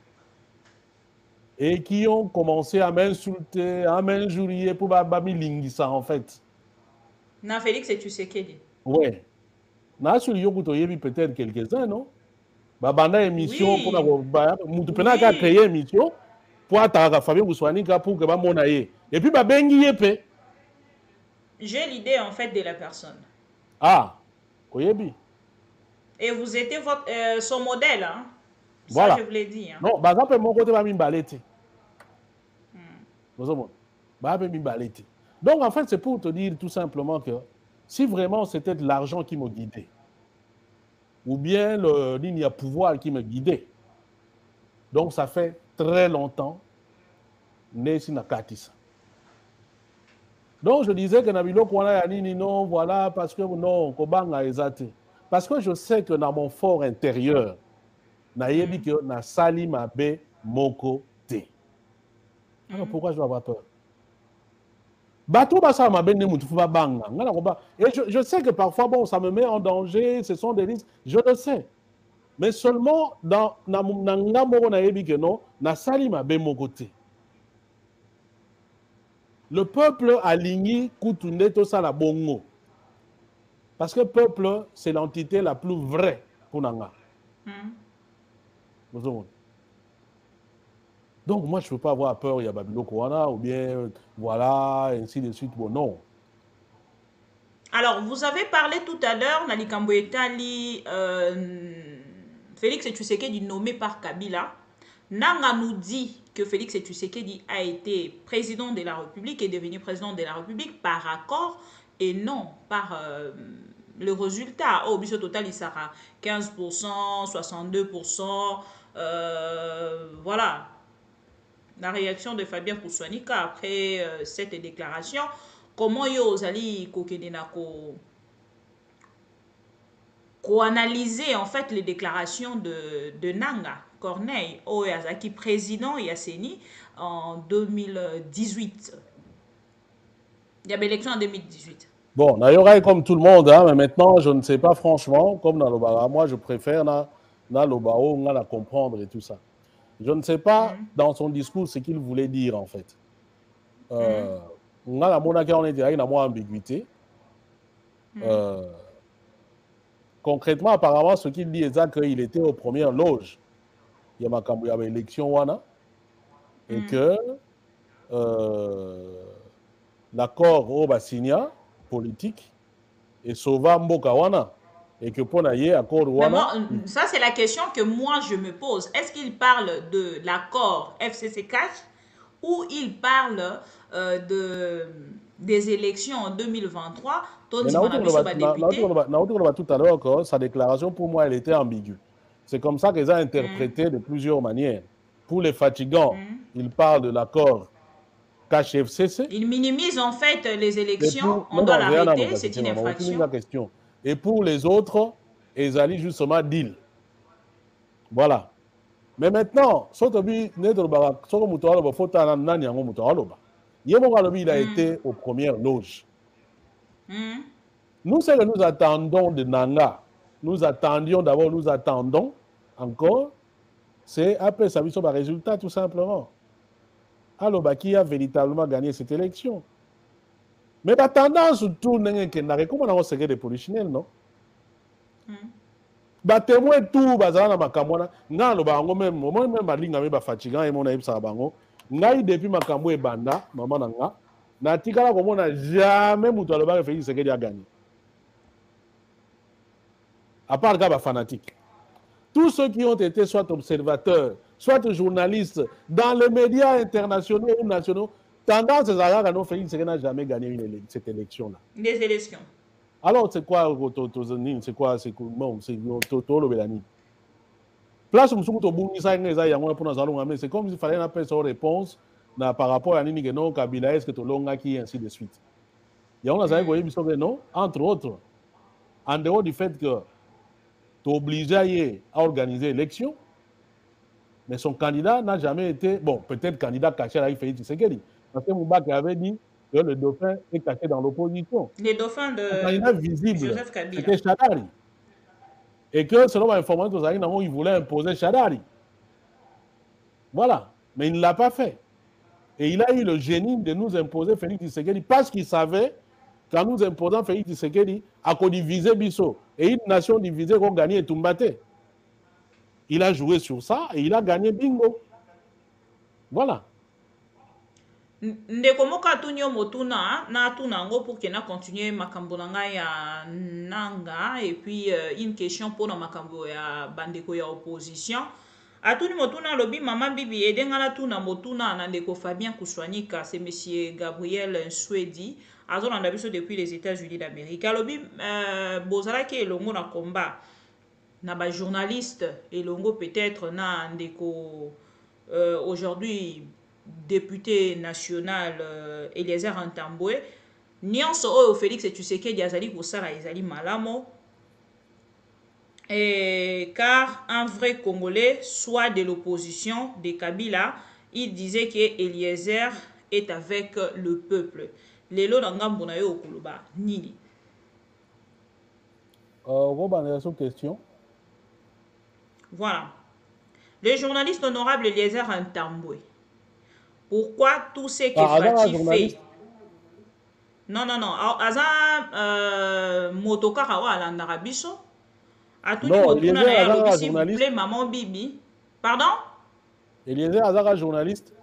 Et qui ont commencé à m'insulter, à m'injurier pour ça en fait. Na Félix et Tshisekedi. Ouais. Na sur yokutoyebi peut-être quelques-uns non. Banda émission pour mutu pena ka créer émission pour ataka Fabien Bouswanika pour que ba monaye. Et puis bengi yepe. J'ai l'idée en fait de la personne. Ah, koyebi. Et vous étiez son modèle hein. Voilà. Ça, je vous l'ai dit. Hein. Non, exemple, mon côté, donc, en fait, c'est pour te dire tout simplement que si vraiment c'était de l'argent qui me guidait, ou bien le ligne à pouvoir qui me guidait, donc ça fait très longtemps, donc, je disais que Nabilo non, voilà, parce que non, Kobanga ezate. Parce que je sais que dans mon fort intérieur, nayebi que na sali mabe moko te. Alors pourquoi je vais avoir peur? Bato basa mabe ne mutu ba banga. Et je sais que parfois bon ça me met en danger, ce sont des risques, je le sais. Mais seulement dans na moko nayebi que non, na sali mabe moko te. Le peuple aligné Koutoundé tout ça la bongo. Parce que le peuple, c'est l'entité la plus vraie pour Nanga. Donc, moi, je ne peux pas avoir peur, il y a Babylon Kouana, ou bien, voilà, ainsi de suite. Bon, non. Alors, vous avez parlé tout à l'heure, Nali Kamboetali, Félix Tshisekedi nommé par Kabila. Nanga nous dit que Félix Tshisekedi a été président de la République et devenu président de la République par accord et non par le résultat. Au but total, il sera 15%, 62%. Voilà. La réaction de Fabien Poussouanika après cette déclaration. Comment yo zali ko analyser en fait les déclarations de Nanga Corneille Oyazaki président Yasseni en 2018. Il y avait l'élection en 2018. Bon, d'ailleurs, comme tout le monde, hein, mais maintenant, je ne sais pas franchement, comme dans l'Obara, moi, je préfère dans l'Obao, on la comprendre et tout ça. Je ne sais pas dans son discours ce qu'il voulait dire, en fait. On a la monarchie, on est direct dans moins ambiguïté. Concrètement, apparemment, ce qu'il dit est qu'il était aux premières loges. Il y avait élection Wana. Et que l'accord au Bassinia politique est sauva Mboka Wana. Et que pour naïe accord Wana. Ça, c'est la question que moi je me pose. Est-ce qu'il parle de l'accord FCC4 ou il parle des élections en 2023? Tout à l'heure que sa déclaration, pour moi, elle était ambiguë. C'est comme ça qu'ils ont interprété de plusieurs manières. Pour les fatigants, il parle de l'accord KHFCC. Il minimise en fait les élections. On doit l'arrêter, c'est une infraction. Et pour les autres, ils allaient justement deal. Voilà. Mais maintenant, il a été aux premières loges. Nous, ce que nous attendons de Nanga, nous attendons encore, c'est après ça, un résultat tout simplement. Alors, qui a véritablement gagné cette élection? Mais la tendance, tout n'est pas comme on a secret de polichinelle, non? Témoin tout, bazana makamona, nga lo bango même, moi même balinga me ba fatigant et mon aïbsa bango, nga depuis makambo e banda, maman nanga, na tikala comme on a jamais mutu lo ba fait ce qu'il a gagné. À part les fanatiques. Tous ceux qui ont été soit observateurs, soit journalistes, dans les médias internationaux ou nationaux, tendance à nos Félix n'a jamais gagné cette élection-là. Des élections. Alors, c'est quoi c'est quoi c'est bon, c'est le Bélani. Place où c'est comme s'il fallait appeler sa réponse par rapport à Nini Geno, Kabila, est-ce que tu l'as qui ainsi de suite. Il y a un non, entre autres, en dehors du fait que tu es obligé à organiser l'élection, mais son candidat n'a jamais été, bon, peut-être candidat caché à Félix Tshisekedi, parce que Moubak avait dit que le dauphin est caché dans l'opposition. Les dauphins de le candidat visible, Joseph Kabila. C'était Chadari. Et que selon l'information, il voulait imposer Chadari. Voilà. Mais il ne l'a pas fait. Et il a eu le génie de nous imposer Félix Tshisekedi parce qu'il savait qu'en nous imposant Félix Tshisekedi, à qu'on divisait Bisso. Et une nation divisée qu'on gagnait Tumbate. Il a joué sur ça et il a gagné bingo. Voilà. Ndeko moka tunyo motuna na tunango pour que na continuer makambo nanga ya nanga et puis une question pour na makambo ya bandeko ya opposition. Atuni motuna lobi maman bibi edenga na tuna motuna na ndeko Fabien Poussouanika, c'est monsieur Gabriel Nswedi azolanda biso depuis les États-Unis d'Amérique. Lobi bozala ke elongo na combat na ba journaliste elongo peut-être na ndeko aujourd'hui député national Eliezer Ntambwe nyonso oyo Félix Tshisekedi azali kosala ezali malamo car un vrai Congolais soit de l'opposition de Kabila il disait que Eliezer est avec le peuple. Lelo na ngambo na yo okoloba nini? Question. Voilà. Le journaliste honorable Eliezer Ntambwe. Pourquoi tout ce que Fati fait? Non, non, non. Aza motokaka wa alandaka biso. Atuni Non, motuna na Eliezer ye alobi Azara s'il vous plaît journaliste. maman Bibi. Pardon? Eliezer Azara journaliste.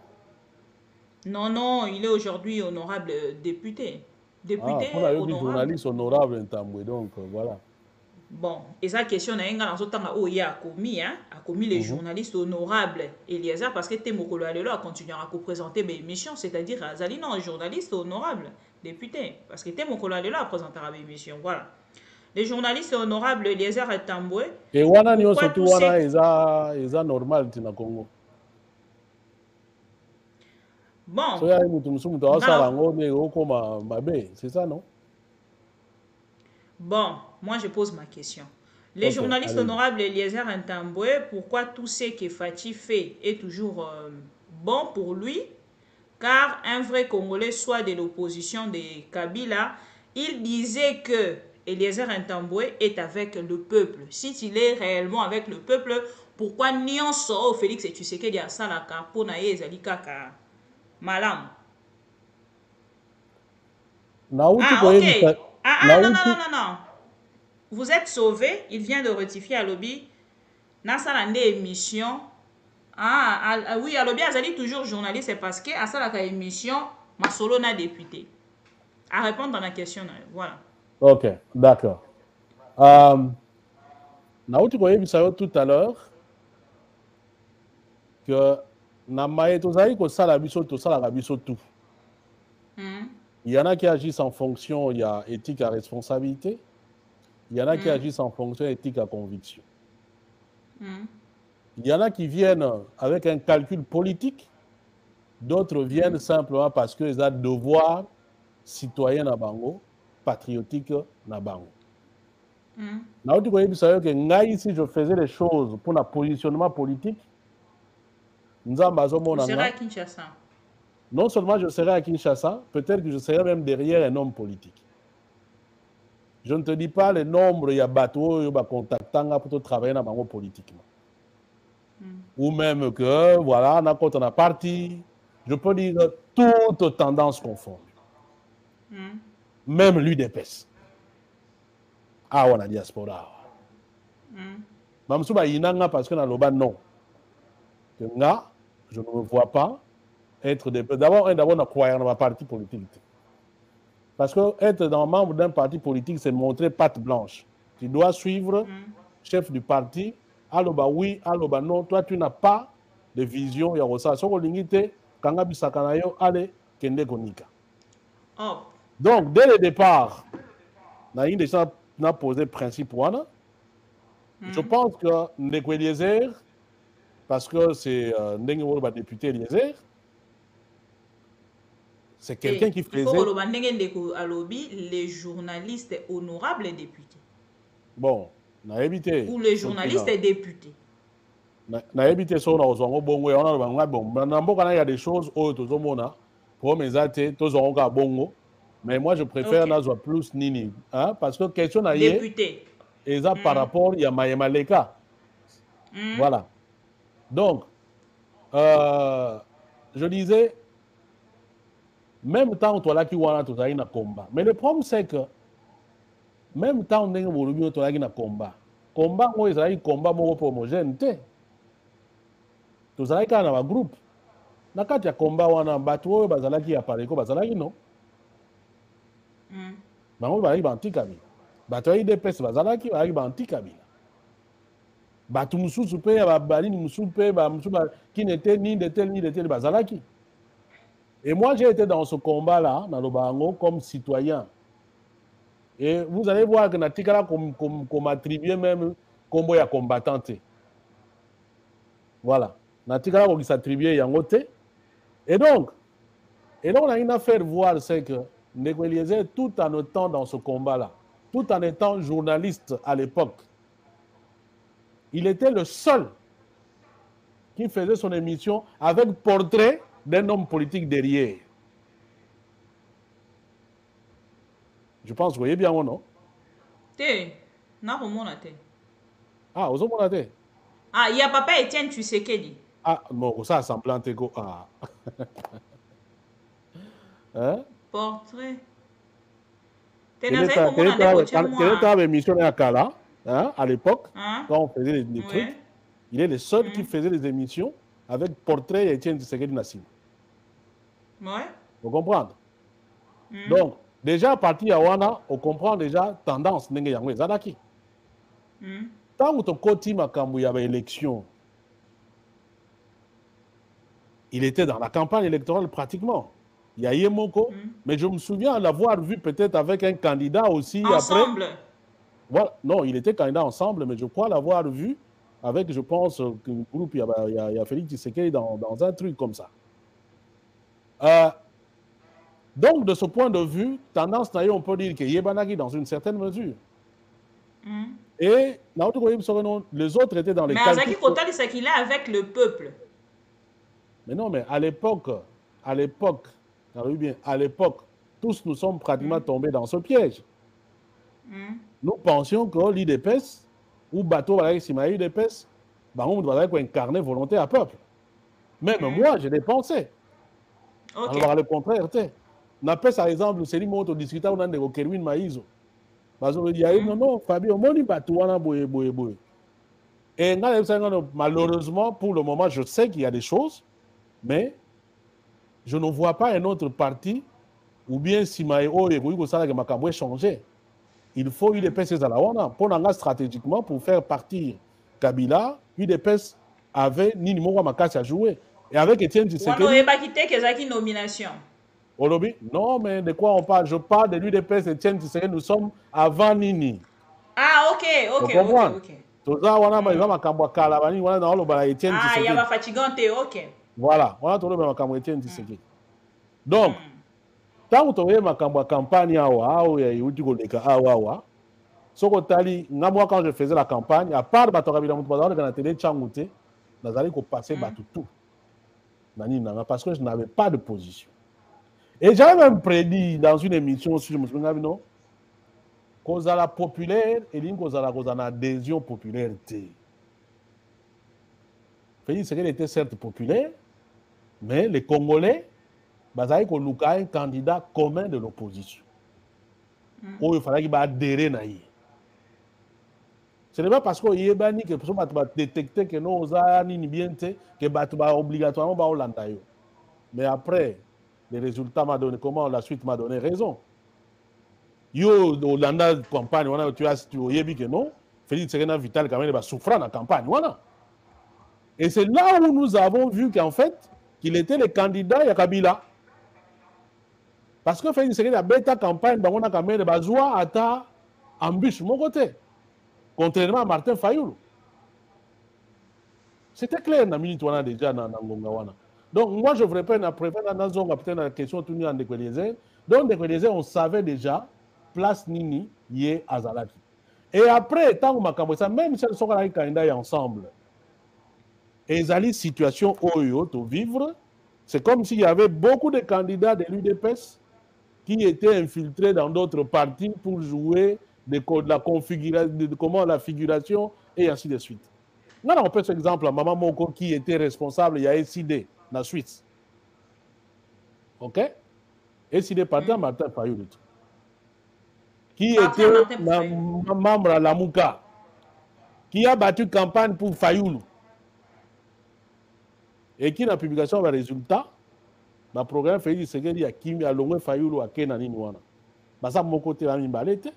Non, non, il est aujourd'hui honorable député. Ah, Député pour la honorable. journaliste honorable Ntambwe, donc voilà. Bon, et sa question na yenga nazotanga oyo ye akomi, hein? Akomi les Mhm. journalistes honorables Eliezer parce que te mokolo alelo a continuer à présenter mes émissions, c'est-à-dire azali non journaliste honorable député parce que te mokolo alelo a présenter mes émissions. Voilà. Les journalistes honorables Eliezer Tambwe, Et wana nyo pourquoi surtout tous wana ces... eza normal tina Congo. Bon, So ya mutu musumu to asala alors, ngo ne okoma mabe, c'est ça non? bon, moi je pose ma question. Les OK, journalistes allez. honorables Eliezer Ntambwe, pourquoi tout ce que Fatih fait est toujours bon pour lui? Car un vrai Congolais, soit de l'opposition de Kabila, il disait que Eliezer Ntambwe est avec le peuple. S'il est réellement avec le peuple, pourquoi nyonso Félix Tshisekedi asalaka pona ye ezali kaka malam? Nauti Ah, ok. koyebisa Non, non, nauti non, non, non. Vous êtes sauvé. Il vient de rectifier à lobby. Nasala nde émission. Oui, à lobby, azali toujours journaliste, c'est parce que asalaka émission, masolo na député. À répondre à la question, voilà. OK, d'accord. Nauti koyebisa yo tout à l'heure que na maye tozali kosala biso tosalaka biso tout. Il y en a qui agissent en fonction, il y a éthique à responsabilité. Il y en a qui agissent en fonction éthique à conviction. Il y en a qui viennent avec un calcul politique. D'autres viennent simplement parce qu'ils ont devoir citoyen na bango, patriotique na bango. Si je faisais les choses pour un positionnement politique, Vous serez à Kinshasa. Non seulement je serais à Kinshasa, peut-être que je serais même derrière un homme politique. Je ne te dis pas le nombre de bateaux qui sont contactants pour travailler dans le politiquement. Ou même que, voilà, on a parti, je peux dire toutes tendances confondues. Même l'UDPS. Ah, on a diaspora. Mamsouba Inanga parce que dans le bas, non. Que nga, je ne me vois pas être d'abord, on a croyant dans ma parti politique. Parce que être membre d'un parti politique, c'est montrer patte blanche. Tu dois suivre chef du parti. Aloba oui, aloba non. Toi, tu n'as pas de vision. Donc, dès le départ, on a posé le principe. Je pense que Ndeko Eliezer, parce que c'est un député Eliezer, c'est quelqu'un qui faisait... Il faut les journalistes honorables députés. Bon, on a évité. Ou les journalistes députés. On a évité ça, il y a des choses pour mes athées, mais moi je préfère okay. Plus Nini. Hein? Parce que question député. Et ça par rapport, il y a Mayema Leka. Voilà. Donc, je disais, même temps, tu as qui na combat. Mais le problème, c'est que même temps, tu as na combat. Combat, moi, il y a combat homogène. Tu as un groupe. Nakati ya combat, wana batu bazalaki appareil ko bazalaki non. Bango bazalaki bantikabila. Batu ya IDPS bazalaki bantikabila. Batu mususu pe ya balini mususu pe ba mususu qui n'était ni de tel bazalaki. Et moi j'ai été dans ce combat là dans le bango comme citoyen. Et vous allez voir que natikala comme attribué même combo ya combattante. Voilà. Natikala ko s'attribuer yangote. Et donc on a une affaire à voir, c'est que Ndeko Eliezer, tout en étant dans ce combat-là, tout en étant journaliste à l'époque, il était le seul qui faisait son émission avec portrait d'un homme politique derrière. Je pense que vous voyez bien ou non? Ah, vous avez Ah, il y a papa Etienne Tshisekedi. Ah, bon, ça a semblant. Ah. Hein? Portrait. Quelle était l'émission à Kala, hein, à l'époque, quand on faisait des trucs. Il est le seul qui faisait des émissions avec portrait et Etienne Tshisekedi Nassim. Ouais. Vous comprenez? Donc, déjà à partir de Wana, on comprend déjà tendance. Tant que Koti Makambu y avait élection, il était dans la campagne électorale pratiquement. Il y a Yemoko, mais je me souviens l'avoir vu peut-être avec un candidat aussi. Ensemble. Après. Voilà. Non, il était candidat ensemble, mais je crois l'avoir vu avec, je pense, un groupe, il y a Félix Tshisekedi dans un truc comme ça. Donc, de ce point de vue, tendance, on peut dire que Yebanagi dans une certaine mesure. Et les autres étaient dans les calculs. Mais Azaki Kotali, c'est qu'il est avec le peuple. Mais non, mais à l'époque, tous nous sommes pratiquement tombés dans ce piège. Nous pensions que l'IDPS, ou bateau avec Simaï l'IDPS, on doit incarner volonté à peuple. Même moi, je l'ai pensé. Alors, le contraire, n'appelle par exemple, c'est l'imoto discuter on a des Kerwin Maïzo. Parce qu'il y a non, Fabio, moni bateau, on a boye. Et malheureusement, pour le moment, je sais qu'il y a des choses, mais je ne vois pas un autre parti, ou bien Simaï et ça a changé. Il faut UDPS à la ONA. Pour stratégiquement, pour faire partir Kabila, UDPS avait Nini Makasi à jouer. Et avec Etienne Tshisekedi... On n'aurait pas quitté Kezaki nomination. Non, mais de quoi on parle? Je parle de l'UDPS et Etienne Tshisekedi. Nous sommes avant Nini. Ah, ok. Tout ça, on a Etienne Tshisekedi. Ah, il y a fatigante, ok. Voilà, on a trouvé Etienne Tshisekedi. Donc, tant que tu as ma campagne, moi, quand je faisais la campagne, à part la télé, passer tout. Parce que je n'avais pas de position. Et j'avais même prédit dans une émission, si je me souviens, non, cause à la populaire et cause à la adhésion populaire. Félix Tshisekedi était certes populaire, mais les Congolais, ils ont un candidat commun de l'opposition. Il fallait qu'il adhérer à lui. Ce n'est pas parce qu'il y a des gens qui ont détecté que nous avons bien que obligatoirement Hollanda. Mais après, les résultats m'ont donné comment la suite m'a donné raison. Yo Hollanda campagne, tu as dit que non, Félix Tshisekedi Vital quand même va souffrir dans la campagne. Et c'est là où nous avons vu qu'en fait, qu'il était le candidat à Kabila. Parce que Félix Tshisekedi a bêta campagne, on a quand même besoin à ta embûche mon côté. Contrairement à Martin Fayoulou. C'était clair dans minute déjà dans Ngongawana. Donc moi je préfère dans la question tournée en Dekweliezer. Donc Dekweliezer on savait déjà place Nini yé Azalaki. Et après tant que ça même si elles sont les candidats ensemble. Et les situation oyo to vivre, c'est comme s'il y avait beaucoup de candidats de l'UDPS qui étaient infiltrés dans d'autres partis pour jouer de la configuration, de comment la figuration et ainsi de suite. Là, on peut cet exemple à Maman Moko qui était responsable, il y a SID, la Suisse. OK? SID parti à Martin Fayoulou. Qui était membre à la Mouka, qui a battu campagne pour Fayoulou. Et qui, dans la publication des résultats, le programme Félix Tshisekedi a Kimi a longé Fayoulou à Kenani Nouana. Ça, mon côté, la Mimbalete.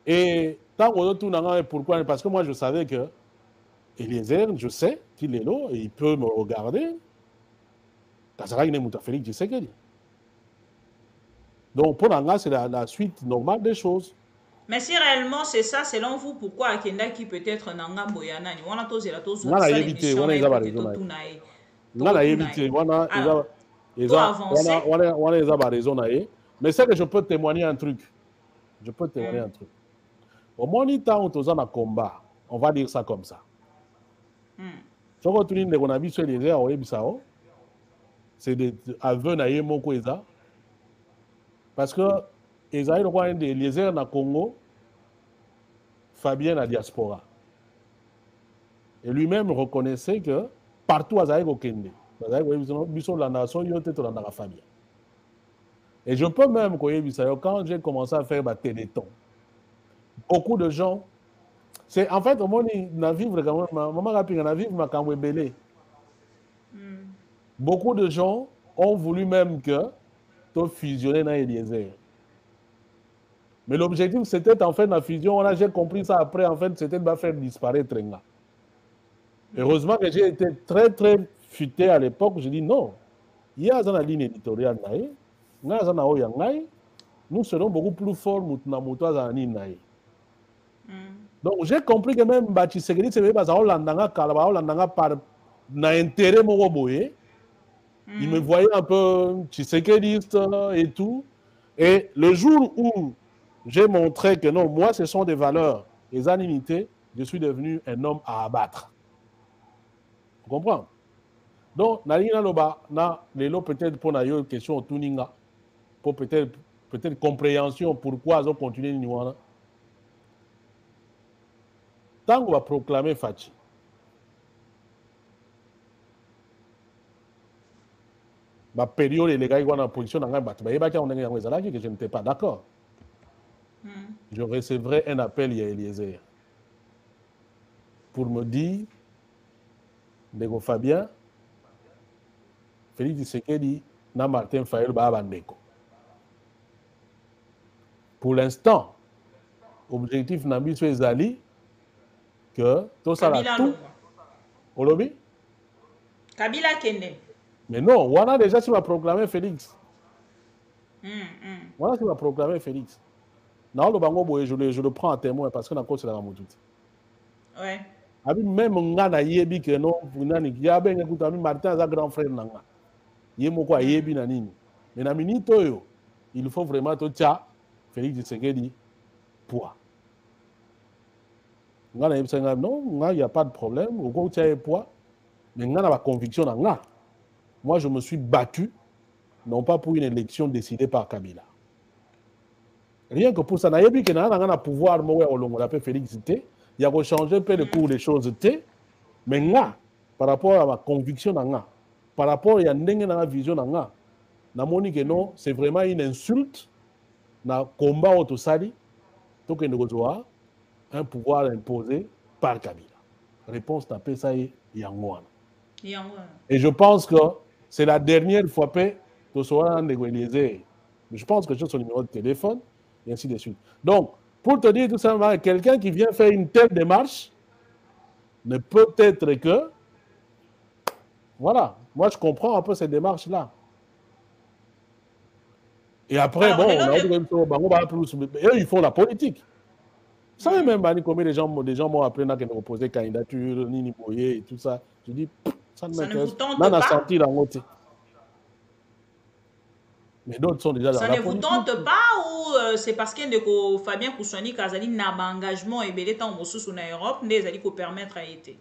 Et tant qu'on tourne, pourquoi? Parce que moi, je savais que Eliezer, je sais qu'il est là et il peut me regarder. Félix Tshisekedi. Donc, pour l'Anga, c'est la suite normale des choses. Mais si réellement c'est ça, selon vous, pourquoi Akenda qui peut-être Nanga Boyana, on a tous la tous on a évité, on a évité, mais c'est que je peux témoigner un truc. Au moins, temps où on a combat, on va dire ça comme ça. Ce qu'on a vu sur les airs, c'est des aveux naïe moko eza. Parce que les airs des airs na Congo, Fabien la diaspora. Et lui-même reconnaissait que partout à Zaïgo Kende, la nation, il y a Fabien. Et je peux même, quand j'ai commencé à faire ma téléthon, beaucoup de gens, c'est en fait, au moins, beaucoup de gens ont voulu même que tu fusionnes dans Eliezer. Mais l'objectif, c'était en fait la fusion. J'ai compris ça après, en fait, c'était de faire disparaître Renga. Heureusement que j'ai été très, très futé à l'époque. J'ai dit non, il y a une ligne éditoriale. Nous serons beaucoup plus forts donc j'ai compris que même Tshisekedi c'est parce par intérêt il me voyait un peu Tshisekediste et tout. Et le jour où j'ai montré que non, moi ce sont des valeurs, des animités, je suis devenu un homme à abattre. Tu comprends? Donc, peut-être pour une question au Tuninga, pour peut-être compréhension pourquoi ils ont continué Niwana. Tant qu'on va proclamer Fachi, ma période, les gars, ils en position, que je n'étais pas d'accord. Je recevrai un appel, il y a Eliezer, pour me dire, Nego Fabien, Félix Tshisekedi, na Martin Fayulu Babandeko. Pour l'instant, objectif Nambi sur Ezali, que tout ça là tout. Au lobby? Kabila Kende. Mais non, on a déjà su proclamé Félix. On a su proclamé Félix. Non, le bango, je le prends à témoin parce que c'est la Ramoutout. Ouais. Même on yebi que non, il y a bien écoute, Martin a grand frère nanga. Yemoko a yebi nanini. Mais na minute il faut vraiment tout ça. Félix Tshisekedi poids. Non, il n'y a pas de problème. Au coup, tu as poids. Mais on a la conviction. Moi, je me suis battu, non pas pour une élection décidée par Kabila. Rien que pour ça, il y a un pouvoir, on l'appelle Félix T. Il y a changé un peu le cours des choses T. Mais moi, par rapport à ma conviction, par rapport à la vision, non, c'est vraiment une insulte. Dans le combat au Tosali, donc il y a un pouvoir imposé par Kabila. Réponse tapée, ça y est, Yangouana. Et je pense que c'est la dernière fois que tu seras négocié. Je pense que j'ai son numéro de téléphone, et ainsi de suite. Donc, pour te dire tout simplement, quelqu'un qui vient faire une telle démarche ne peut être que... Voilà, moi je comprends un peu cette démarche-là. Et après, alors, bon, eux, ils font la politique. Ça même, combien de gens m'ont appelé à poser candidature, Nini Boye et tout ça. Je dis, ça ne m'intéresse pas. On a senti la moitié. Mais d'autres sont déjà dans la politique. Ça ne vous tente pas ou c'est parce que Fabien Koussouani Kazali n'a pas engagement et belé tant en Europe, n'est allé pour permettre à été.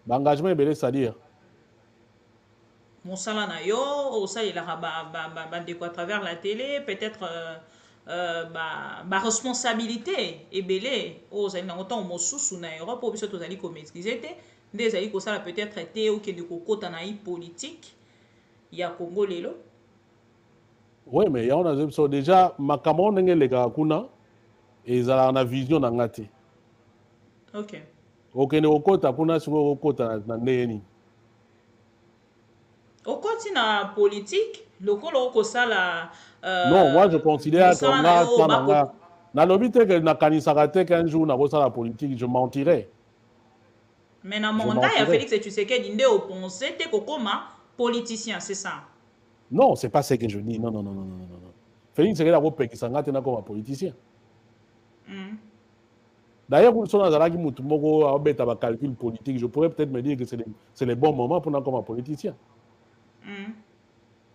L'engagement est belé, c'est-à-dire mon salaire na yo, au ça il a à travers la télé, peut-être responsabilité et belé aux allez dans autant au sous na Europe pour biso tozali ko maîtriser té des allez ko ça peut-être été ou que de kokota na politique il y a Congo lelo. Oui, mais on a déjà ma Cameroun les gars kuna et ils ont une vision na ngati. OK. OK ne okota kuna sur okota na ndeni. Au côté na politique, le colo la. Non, moi je considère qu'on a na lobité que na kanisakate qu'un jour na bossa la politique, je mentirais. Mais na mandat ya Félix Tshisekedi ndé opposé té kokoma politicien, c'est ça. Non, c'est pas ce que je dis. Non. Félix Tshisekedi a repé qui s'engage comme politicien. D'ailleurs, pour son azalaki mutumoko a obéta ba calcul politique, je pourrais peut-être me dire que c'est les bons moments pour nous comme politicien.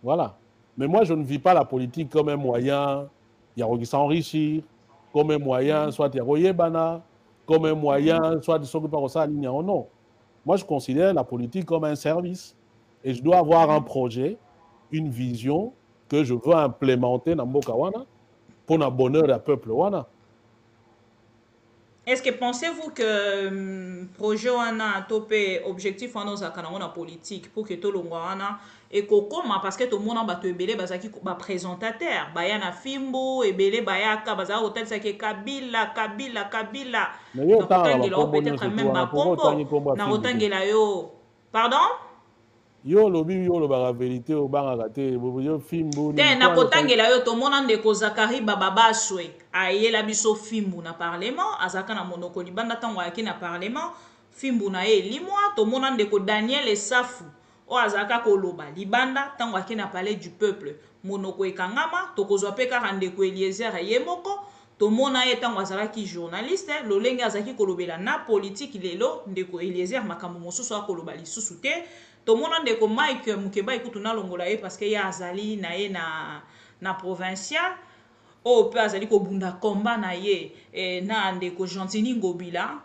Voilà. Mais moi, je ne vis pas la politique comme un moyen, il y a qui s'enrichir, comme un moyen, soit il y a comme un moyen, soit de s'occuper de ça, non. Moi, je considère la politique comme un service. Et je dois avoir un projet, une vision que je veux implémenter dans Mboka Wana pour le bonheur du peuple Wana. Est-ce que pensez-vous que projet wana to pe objectif wana ozalaka nango na politique pour que tolongwa wana ekokoma parce que tomona bato ebele bazalaki baprésentateur baya na fimbu ebele bayaka bazalaka kotalisaki kabila nakotangela yo peut-être même bakombo nakotangela yo pardon yo lobi yo lobaka vérité obangaka te yo fimbu te nakotangela yo tomona ndeko Zakari Bababaswe ayela biso fimbu na parlement azalaka na monoko libanda ntango ayaki na parlement fimbu na ye elimwa tomona ndeko Daniel Esafu oyo azalaka koloba libanda ntango ayaki na palais du peuple monoko ekangama tokozwa mpe kaka ndeko Eliezer ye moko tomona ye ntango azalaki journaliste lolenge azalaki kolobela na politique lelo ndeko Eliezer makambo mosusu akoloba lisusu te tomona ndeko Mike Mukeba ikutu nalongola ye parce que ye azali na ye na provincial oyo mpe azali kobunda komba na ye na ndeko Gentini Ngobila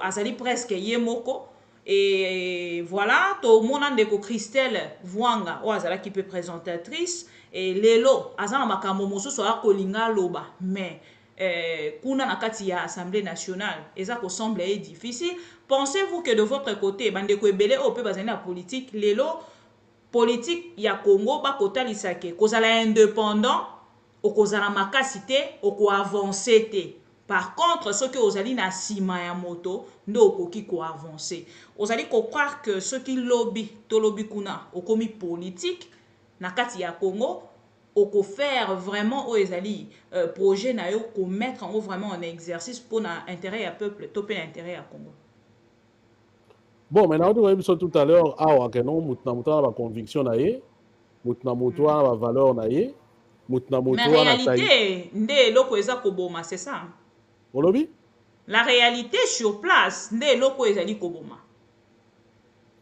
azali presque ye moko et voilà tomona ndeko Christelle Vwanga oyo azalaki mpe présentatrice lelo aza na makambo mosusu akolinga loba mais kuna na kati ya Assemblée nationale eza kosemble ye difficile. Pensez-vous que de votre côté bandeko ebele oyo mpe bazali na politique lelo politique ya Congo bakotalisake kozala indépendant okozala makasi te okoavance te par contre soki ozali na nsima ya moto nde okoki koavance ozali kokroire que soki tolobi kuna okomi politique na kati ya Congo oko faire vraiment oyo ezali projet na yo ko mettre en vraiment en exercice pour na intérêt ya peuple to pe na intérêt ya Congo. Bon, maintenant on a dit tout à l'heure awa que non mutna mutana ba conviction na ye mutna mutwa ba valeur na ye mutna mutwa na taille. Mais réalité nde loko eza koboma c'est ça. Olobi? La réalité sur place nde loko ezali koboma.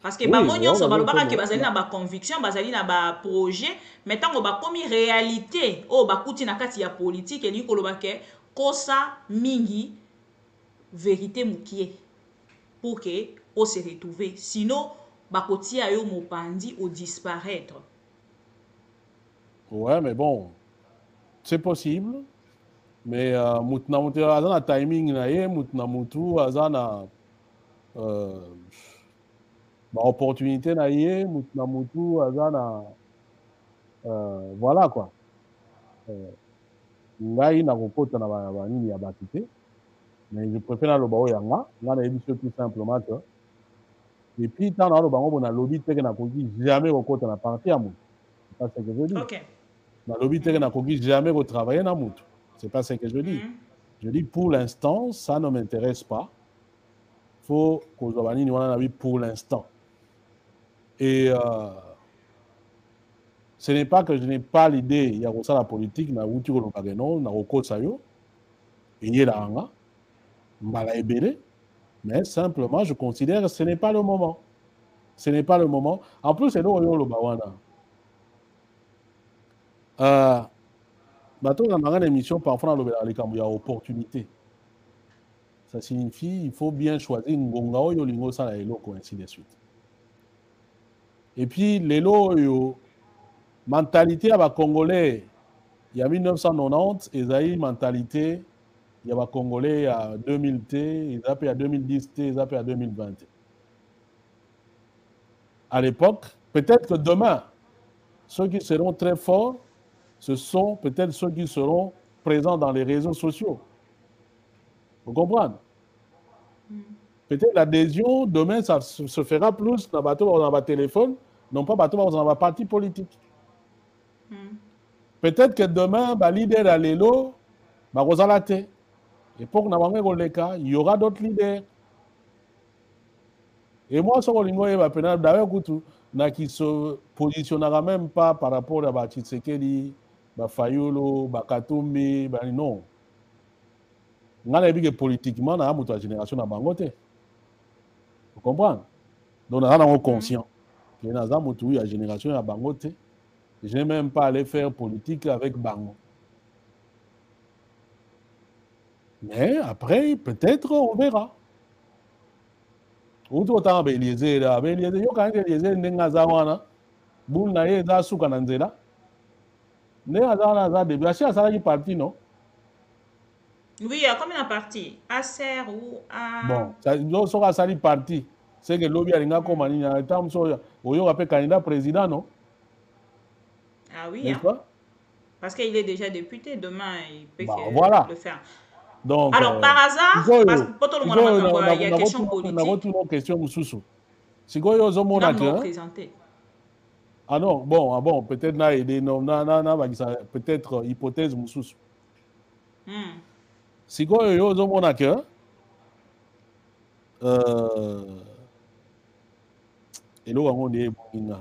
Parce que bango nyonso balobaka ke bazali na ba conviction bazali na ba projet mais tango ba komi réalité o bakuti na kati ya politique eli koloba ke kosa mingi vérité mukie pour que on se retrouver sinon bakoti ayo mopandi au disparaître. Ouais mais bon c'est possible mais mutna mutu azana timing na ye mutna mutu azana ba opportunité na ye mutna mutu azana voilà quoi ngai na kokota na ba nini ya batité mais je préfère na loba oyanga nga na yebiso tout simplement que et puis tant na loba ngo na lobby teke na koki jamais kokota na parti ya mutu c'est pas ce que je dis. OK. Na lobby teke na koki jamais retravailler na mutu c'est pas ce que je dis. Je dis pour l'instant ça ne m'intéresse pas. Faut kozwa ba nini wana na bi pour l'instant. Et ce n'est pas que je n'ai pas l'idée, il y a ça la politique, na wuti ko lobageno, na roko sayo, et la anga, mbala ebele, mais simplement je considère que ce n'est pas le moment. Ce n'est pas le moment. En plus, c'est nous yo lobawana. Bato na manga émission parfois na lobela likambo ya opportunité. Ça signifie il faut bien choisir ngonga oyo lingo sala eloko ainsi de suite. Et puis lelo yo mentalité ya ba Congolais il y a 1990 ezali mentalité ya ba Congolais ya 2000 ezapé à 2010 ezapé à 2020. À l'époque, peut-être que demain ceux qui seront très forts ce sont peut-être ceux qui seront présents dans les réseaux sociaux. Vous comprenez? Peut-être l'adhésion demain ça se fera plus dans le téléphone, non pas dans un parti politique. Peut-être que demain, le leader à l'élo, et pour que il y aura d'autres leaders. Et moi, ce que qui se positionnera même pas par rapport à Tshisekedi, Fayolo, Katumbi, non. On a vu que politiquement, on a une génération à Bangote. Vous comprenez? Donc, on est conscient. Il y a une génération à Bangote. Je n'ai même pas allé faire politique avec Bango. Mais après, peut-être, on verra. Où tout le Eliezer, là. Eliezer, yo quand Eliezer n'est zawana. Boul na ye za suka na nzela. N'est zawana za début. Asi asala ki parti non. Oui, il y a combien de partis? Acer ou A... Bon, ça nous sera sali parti. C'est que lobby alinga comme ani na tam so oyo appelé candidat président non? Ah oui, N'est-ce hein? pas? Parce qu'il est déjà député, demain, il peut Bah voilà. le faire. Donc Alors, par hasard, parce que pour tout le monde, il y a question politique, une question mususu. Sikoyo ozomona nous que présenté. ah non, bon, peut-être na aidé non peut-être hypothèse mususu. Sikoyo ozomona que eloko yango nde ebonginga